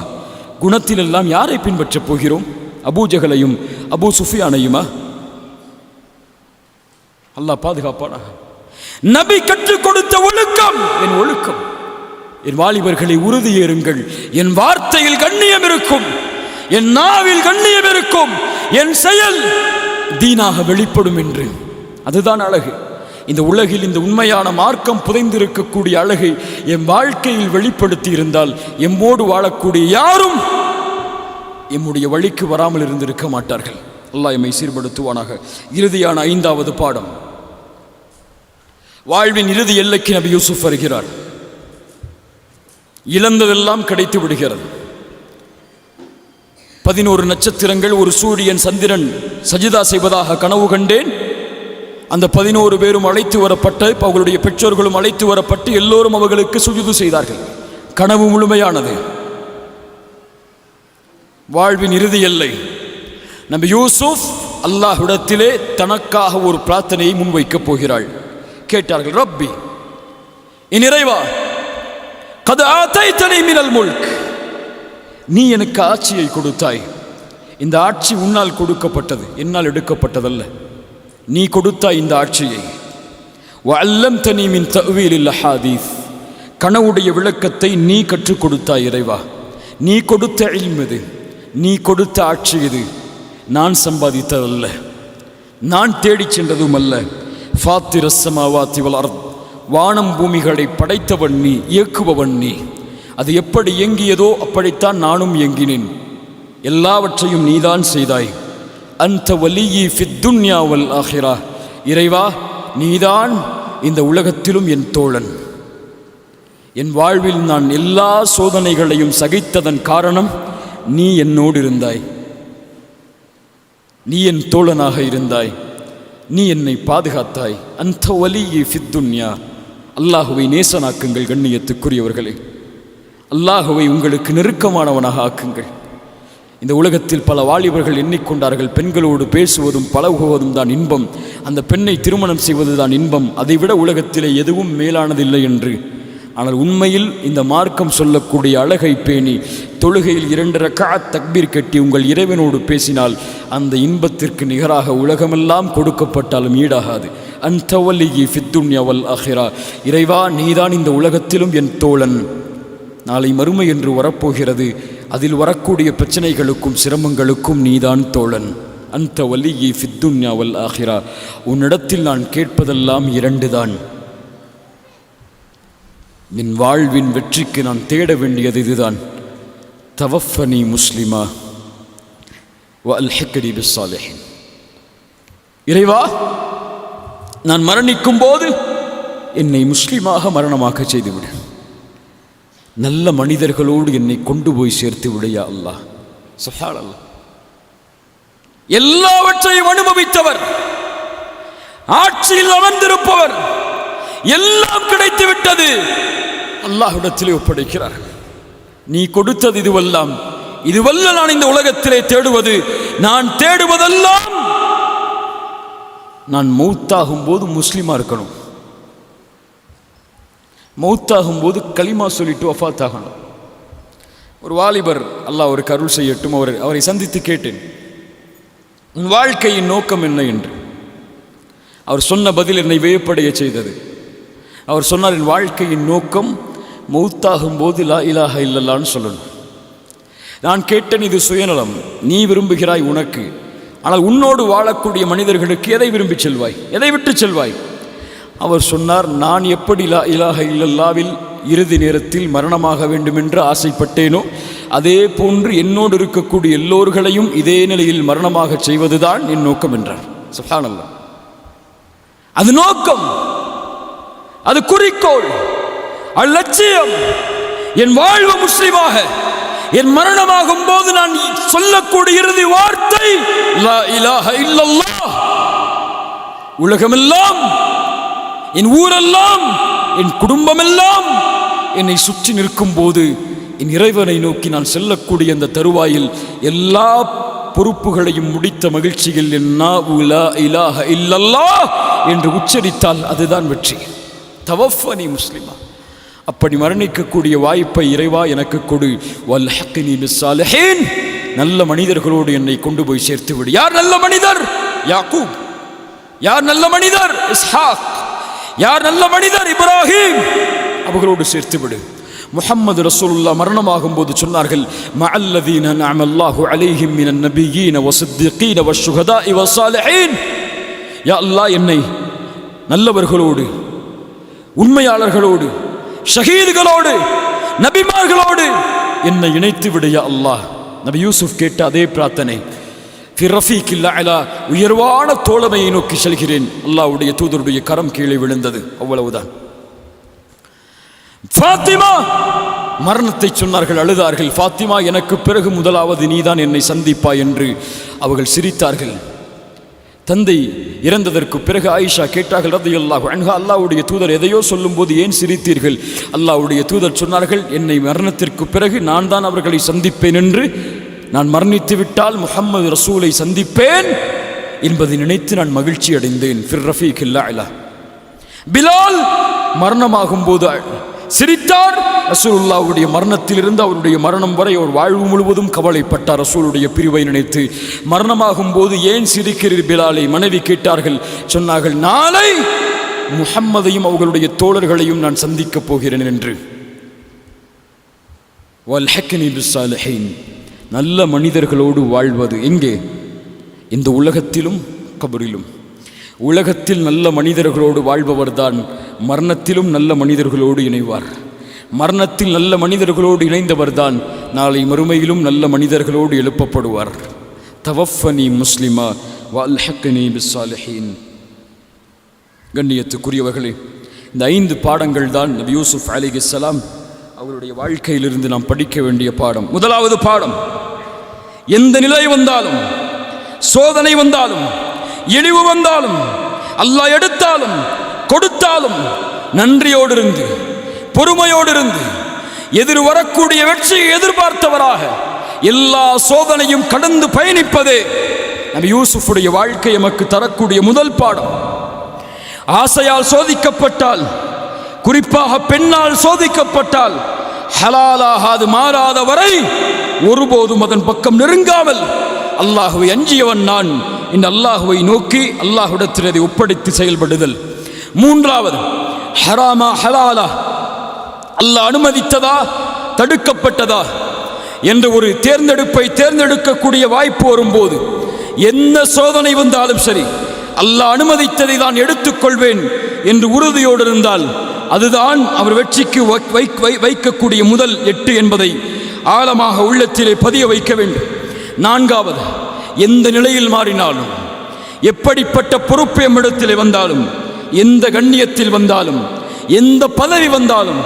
குணத்திலெல்லாம் யாரை பின்பற்றப் போகிறோம்? அபூஜகலையும் அபூ சுஃபியானையுமா? அல்லாஹ் பாதுகாப்பானா? நபி கற்றுக் கொடுத்த ஒழுக்கம் என் ஒழுக்கம். என் வாலிபர்களை உறுதியேறுங்கள், என் வார்த்தையில் கண்ணியம் இருக்கும், என் நாவில் கண்ணியம் இருக்கும், என் செயல் தீனாக வெளிப்படும் என்று. அதுதான் அழகு. இந்த உலகில் இந்த உண்மையான மார்க்கம் புதைந்திருக்கக்கூடிய அழகை என் வாழ்க்கையில் வெளிப்படுத்தி இருந்தால் எம்மோடு வாழக்கூடிய யாரும் எம்முடைய வழிக்கு வராமல் இருந்திருக்க மாட்டார்கள். அல்லாஹ் எம்மை சீர்படுத்துவானாக. இறுதியான 5வது பாடம். வாழ்வின் இறுதி எல்லைக்கு நபி யூசுப் வருகிறார். இழந்ததெல்லாம் கிடைத்து விடுகிறது. 11 நட்சத்திரங்கள், ஒரு சூரியன், சந்திரன் சஜிதா செய்வதாக கனவு கண்டேன். அந்த 11 பேரும் அழைத்து வரப்பட்டு, அவர்களுடைய பெற்றோர்களும் அழைத்து வரப்பட்டு எல்லோரும் அவர்களுக்கு சுஜூது செய்தார்கள். கனவு முழுமையானது. வாழ்வின் இறுதி எல்லை. நபி யூசுப் அல்லாஹ்விடத்திலே தனக்காக ஒரு பிரார்த்தனையை முன்வைக்கப் போகிறாள். கேட்டார்கள், ரப்பி, என் இறைவா, கத் ஆதைதனி மினல் முல்க், நீ எனக்கு ஆட்சியை கொடுத்தாய். இந்த ஆட்சி உன்னால் கொடுக்கப்பட்டது, என்னால் எடுக்கப்பட்டதல்ல. நீ கொடுத்தாய் இந்த ஆட்சியை. வஅல்லம்தனி மின் தஅவீலில் அஹாதீஸ், கனவுடைய விளக்கத்தை நீ கற்றுக் கொடுத்தாய் இறைவா. நீ கொடுத்த இல்ம் இது, நீ கொடுத்த ஆட்சி இது. நான் சம்பாதித்ததல்ல, நான் தேடிச் சென்றதும் அல்ல. ஃபாத்திரஸ் ஸமாவாத்தி வல் அர்த், வானம் பூமிகளை படைத்தவன் நீ, இயக்குபவன் நீ. அது எப்படி இயங்கியதோ அப்படித்தான் நானும் இயங்கினேன். எல்லாவற்றையும் நீதான் செய்தாய். அன்த வலியி ஃபித் துன்யா வல் ஆஹிரா, இறைவா நீதான் இந்த உலகத்திலும் என் தோழன். என் வாழ்வில் நான் எல்லா சோதனைகளையும் சகித்ததன் காரணம் நீ என்னோடு இருந்தாய், நீ என் தோழனாக இருந்தாய், நீ என்னை பாதுகாத்தாய். அந்த வலியை ஃபித்துன்யா. அல்லாஹுவை நேசனாக்குங்கள் கண்ணியத்துக்குரியவர்களே. அல்லாஹுவை உங்களுக்கு நெருக்கமானவனாக ஆக்குங்கள். இந்த உலகத்தில் பல வாலிபர்கள் எண்ணிக்கொண்டார்கள், பெண்களோடு பேசுவதும் பழகுவதும் தான் இன்பம், அந்த பெண்ணை திருமணம் செய்வது தான் இன்பம், அதைவிட உலகத்திலே எதுவும் மேலானதில்லை என்று. ஆனால் உண்மையில் இந்த மார்க்கம் சொல்லக்கூடிய அழகை பேணி தொழுகையில் 2 ரக்அத் தக்பீர் கட்டி உங்கள் இறைவனோடு பேசினால் அந்த இன்பத்திற்கு நிகராக உலகமெல்லாம் கொடுக்கப்பட்டாலும் ஈடாகாது. அன்த வலியி ஃபித்துன்யா வல் ஆஹிரா. இறைவா, நீதான் இந்த உலகத்திலும் என் தோழன். நாளை மறுமை என்று வரப்போகிறது, அதில் வரக்கூடிய பிரச்சனைகளுக்கும் சிரமங்களுக்கும் நீதான் தோழன். அந்த வலியி ஃபித்துன்யா வல் ஆஹிரா. உன்னிடத்தில் நான் கேட்பதெல்லாம் 2 தான். என் வாழ்வின் வெற்றிக்கு நான் தேட வேண்டியது இதுதான். தவஃபனி முஸ்லிமா வ அல்ஹிக்னி பிஸ்ஸாலிஹீன். இறைவா, நான் மரணிக்கும் போது என்னை முஸ்லிமாக மரணமாக்க செய்துவிடு. நல்ல மனிதர்களோடு என்னை கொண்டு போய் சேர்த்து விடையா அல்லாஹ். சுப்ஹானல்லாஹ். எல்லாவற்றையும் அனுபவித்தவர், ஆட்சியில் அமர்ந்திருப்பவர், எல்லாம் கிடைத்து விட்டது, அல்லாஹ்விடத்திலே ஒப்படைக்கிறார். நீ கொடுத்தது இதுவல்ல நான் இந்த உலகத்திலே தேடுவது. நான் தேடுவதெல்லாம் நான் மௌத்தாகும் போது முஸ்லிமா இருக்கணும், மௌத்தாகும் போது கலிமா சொல்லிட்டு வஃபாத் ஆகணும். ஒரு வாலிபர், அல்லாஹ் ஒரு அருள் செய்யட்டும், அவரை சந்தித்து கேட்டேன், உன் வாழ்க்கையின் நோக்கம் என்ன என்று. அவர் சொன்ன பதில் என்னை வியப்படைய செய்தது. அவர் சொன்னார், என் வாழ்க்கையின் நோக்கம் மௌத்தாகும் போது லா இலாஹ இல்லல்லான்னு சொல்லணும். நான் கேட்டேன், இது சுயநலம், நீ விரும்புகிறாய் உனக்கு, ஆனால் உன்னோடு வாழக்கூடிய மனிதர்களுக்கு எதை விரும்பி செல்வாய், எதை விட்டு செல்வாய்? அவர் சொன்னார், நான் எப்படி லா இலாஹ இல்லல்லாவில் இறுதி நேரத்தில் மரணமாக வேண்டும் என்று ஆசைப்பட்டேனோ அதே போன்று என்னோடு இருக்கக்கூடிய எல்லோர்களையும் இதே நிலையில் மரணமாக செய்வதுதான் என் நோக்கம் என்றார். சுப்ஹானல்லாஹ். அது நோக்கம், அது குறிக்கோள், அலட்சியம். என் வாழ்வு முஸ்லிமாக, என் மரணமாகும் போது நான் சொல்லக்கூடிய இறுதி வார்த்தை லா இலாஹ இல்லல்லாஹ். உலகமெல்லாம், என் ஊரெல்லாம், என் குடும்பமெல்லாம் என்னை சுற்றி நிற்கும் போது என் இறைவனை நோக்கி நான் செல்லக்கூடிய அந்த தருவாயில் எல்லா பொறுப்புகளையும் முடித்த மகிழ்ச்சியில் என் நாவு லா இலாஹ இல்லல்லாஹ் என்று உச்சரித்தால் அதுதான் வெற்றி. தவஃபனி முஸ்லிமா. அப்படி மரணிக்கக்கூடிய வாய்ப்பை இறைவா எனக்கு கொடு. வல்ஹிக்னி பிஸ்ஸாலிஹீன். நல்ல மனிதர்களோடு என்னை கொண்டு போய் சேர்த்து விடு. யார் நல்ல மனிதர்? யாக்கூப். யார் நல்ல மனிதர்? இஸ்ஹாக். யார் நல்ல மனிதர்? இப்ராஹிம். அவர்களோடு சேர்த்து விடு. முஹம்மது ரசூலுல்லாஹ் மரணமாகும் போது சொன்னார்கள், மஅல்லதீன நஅமல்லாஹு அலைஹிம் மினன் நபிய்யீன வஸித்தீகீன வஷ்ஷுஹதாஇ வஸ்ஸாலிஹீன். யா அல்லாஹ், என்னை நல்லவர்களோடு, உண்மையாளர்களோடு, ஷஹீதுகளோடு, நபிமார்களோடு என்னை இணைத்து விடைய அல்லாஹ். நபி யூசுப் கேட்ட அதே பிரார்த்தனை. ஃபிரஃபீக்கில் அலா, உயர்வான தோழமையை நோக்கி செல்கிறேன். அல்லாஹ்வுடைய தூதருடைய கரம் கீழே விழுந்தது, அவ்வளவுதான். ஃபாத்திமா மரணத்தை சொன்னார்கள், அழுதார்கள். ஃபாத்திமா, எனக்கு பிறகு முதலாவது நீதான் என்னை சந்திப்பாய் என்று அவர்கள் சிரித்தார்கள். தந்தை இறந்ததற்கு பிறகு ஆயிஷா கேட்டார்கள் ரலியல்லாஹு அன்ஹா, அல்லாஹ்வுடைய தூதர் எதையோ சொல்லும்போது ஏன் சிரித்தீர்கள்? அல்லாஹ்வுடைய தூதர் சொன்னார்கள், என்னை மரணத்திற்கு பிறகு நான் தான் அவர்களை சந்திப்பேன் என்று. நான் மரணித்து விட்டால் முஹம்மது ரசூலை சந்திப்பேன் என்பதை நினைத்து நான் மகிழ்ச்சி அடைந்தேன். ஃபிர் ரஃபீக்கில் அலா. பிலால் மரணமாகும் போது சிரித்தார். ரசூலுல்லாஹ்வுடைய மரணத்திலிருந்து அவருடைய மரணம் வரை அவர் வாழ்வு முழுவதும் கவலைப்பட்டார் ரசூலுடைய பிரிவை நினைத்து. மரணமாகும் போது ஏன் சிரிக்கிறீர் பிலாலை? மனைவி கேட்டார்கள். சொன்னார்கள், நாளை முஹம்மதையும் அவர்களுடைய தோழர்களையும் நான் சந்திக்கப் போகிறேன் என்று. வல்ஹிக்னி பிஸ்ஸாலிஹீன். நல்ல மனிதர்களோடு வாழ்வது எங்கே? இந்த உலகத்திலும் கபரிலும். உலகத்தில் நல்ல மனிதர்களோடு வாழ்பவர்தான் மரணத்திலும் நல்ல மனிதர்களோடு இணைவார். மரணத்தில் நல்ல மனிதர்களோடு இணைந்தவர்தான் நாளை மறுமையிலும் நல்ல மனிதர்களோடு எழுப்பப்படுவார். தவஃபனி முஸ்லிமா வல்ஹிக்னி பிஸ்ஸாலிஹீன். கண்ணியத்துக்குரியவர்களே, இந்த 5 பாடங்கள் தான் நபி யூசுப் அலைஹிஸ்ஸலாம் அவருடைய வாழ்க்கையிலிருந்து நாம் படிக்க வேண்டிய பாடம். முதலாவது பாடம், எந்த நிலை வந்தாலும், சோதனை வந்தாலும், இழிவு வந்தாலும், அல்லாஹ் எடுத்தாலும் கொடுத்தாலும் நன்றியோடு இருந்து, பொறுமையோடு இருந்து, எதிர் வரக்கூடிய வெற்றியை எதிர்பார்த்தவராக எல்லா சோதனையும் கடந்து பயணிப்பதே நபி யூசுஃபுடைய வாழ்க்கை எமக்கு தரக்கூடிய முதல் பாடம். ஆசையால் சோதிக்கப்பட்டால், குறிப்பாக பெண்ணால் சோதிக்கப்பட்டால், ஹலாலாகாது மாறாத வரை ஒருபோதும் அதன் பக்கம் நெருங்காமல் அல்லாஹுவை அஞ்சியவன் நான் இந்த அல்லாஹுவை நோக்கி அல்லாஹ்விடத்தில் அதை ஒப்படைத்து செயல்படுதல். மூன்றாவது, ஹராமா ஹலாலா, அல்லாஹ் அனுமதித்ததா தடுக்கப்பட்டதா என்ற ஒரு தேர்ந்தெடுக்கக்கூடிய வாய்ப்பு வரும்போது, என்ன சோதனை வந்தாலும் சரி அல்லாஹ் அனுமதித்ததை தான் எடுத்துக்கொள்வேன் என்று உறுதியோடு இருந்தால் அதுதான் அவர் வெற்றிக்கு வைக்கக்கூடிய முதல் எட்டு என்பதை ஆழமாக உள்ளத்திலே பதிய வைக்க வேண்டும். நான்காவது, எந்த நிலையில் மாறினாலும், எப்படிப்பட்ட பொறுப்பு எம்மிடத்திலே வந்தாலும், எந்த கண்ணியத்தில் வந்தாலும், எந்த பதவி வந்தாலும்,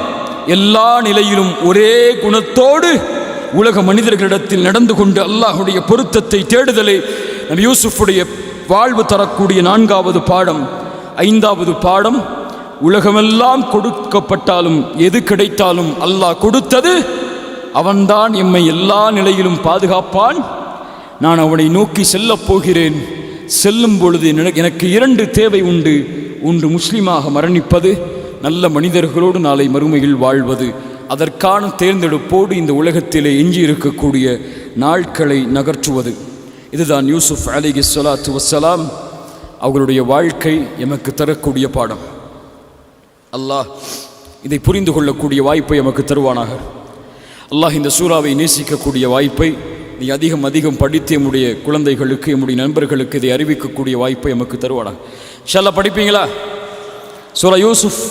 எல்லா நிலையிலும் ஒரே குணத்தோடு உலக மனிதர்களிடத்தில் நடந்து கொண்டு அல்லாஹுடைய பொருத்தத்தை தேடுதலே நபி யூசுஃபுடைய வாழ்வு தரக்கூடிய 4வது பாடம். 5வது பாடம், உலகமெல்லாம் கொடுக்கப்பட்டாலும் எது கிடைத்தாலும் அல்லாஹ் கொடுத்தது, அவன்தான் எம்மை எல்லா நிலையிலும் பாதுகாப்பான். நான் அவனை நோக்கி செல்லப் போகிறேன். செல்லும் பொழுது எனக்கு 2 தேவை உண்டு. ஒன்று முஸ்லீமாக மரணிப்பது, நல்ல மனிதர்களோடு நாளை மறுமையில் வாழ்வது. அதற்கான தேர்ந்தெடுப்போடு இந்த உலகத்திலே எஞ்சி இருக்கக்கூடிய நாட்களை நகர்த்துவது. இதுதான் யூசுப் அலைஹிஸ்ஸலாத்து வஸ்ஸலாம் அவர்களுடைய வாழ்க்கை எமக்கு தரக்கூடிய பாடம். அல்லாஹ் இதை புரிந்து கொள்ளக்கூடிய வாய்ப்பை எமக்கு தருவானாக. அல்லாஹ் இந்த சூறாவை நேசிக்கக்கூடிய வாய்ப்பை நீ அதிகம் படித்து எம்முடைய குழந்தைகளுக்கு, எம்முடைய நண்பர்களுக்கு இதை அறிவிக்கக்கூடிய வாய்ப்பை எமக்கு தருவானாக. இன்ஷா அல்லாஹ் படிப்பீங்களா? சூரா யூசுப்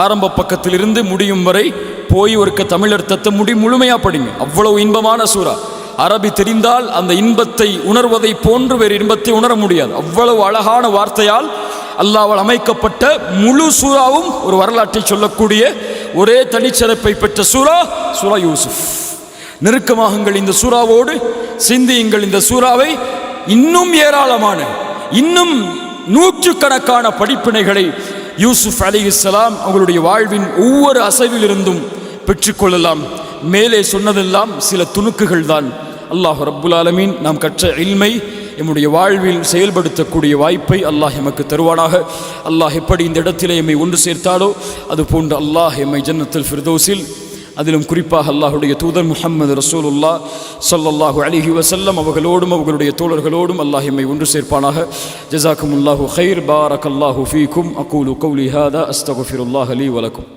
ஆரம்ப பக்கத்திலிருந்து முடியும் வரை போய் ஒருக்க தமிழர்த்தத்தை முழுமையாக படிங்க. அவ்வளவு இன்பமான சூறா. அரபி தெரிந்தால் அந்த இன்பத்தை உணர்வதை போன்று வேறு இன்பத்தை உணர முடியாது. அவ்வளவு அழகான வார்த்தையால் அல்லாஹ்வால் அமைக்கப்பட்ட முழு சூறாவும் ஒரு வரலாற்றை சொல்லக்கூடிய ஒரே தனிச்சிறப்பை பெற்ற சூறா யூசுப். நெருக்கமாகுங்கள் இந்த சூறாவோடு, சிந்தியுங்கள் இந்த சூறாவை. இன்னும் ஏராளமான, இன்னும் நூற்றுக்கணக்கான படிப்பினைகளை யூசுப் அலைஹிஸ்ஸலாம் அவங்களுடைய வாழ்வின் ஒவ்வொரு அசைவிலிருந்தும் பெற்றுக்கொள்ளலாம். மேலே சொன்னதெல்லாம் சில துணுக்குகள் தான். அல்லாஹ் ரப்புல் ஆலமீன் நாம் கற்ற இல்மை எம்முடைய வாழ்வில் செயல்படுத்தக்கூடிய வாய்ப்பை அல்லாஹ் எமக்கு தருவானாக. அல்லாஹ் எப்படி இந்த இடத்திலே எம்மை ஒன்று சேர்த்தாலோ அதுபோன்று அல்லாஹ் எம்மை ஜன்னத்துல் ஃபிர்தௌஸில், அதிலும் குறிப்பாக அல்லாஹுடைய தூதர் முஹம்மது ரசூலுல்லாஹ் ஸல்லல்லாஹு அலைஹி வஸல்லம் அவர்களோடும் அவர்களுடைய தோழர்களோடும் அல்லாஹ் எம்மை ஒன்று சேர்ப்பானாக. ஜஸாக்குமுல்லாஹு கைர். பாரக்கல்லாஹு ஃபீக்கும். அகூலு கௌலி ஹாதா அஸ்தக்ஃபிருல்லாஹ லீ வலக்கும்.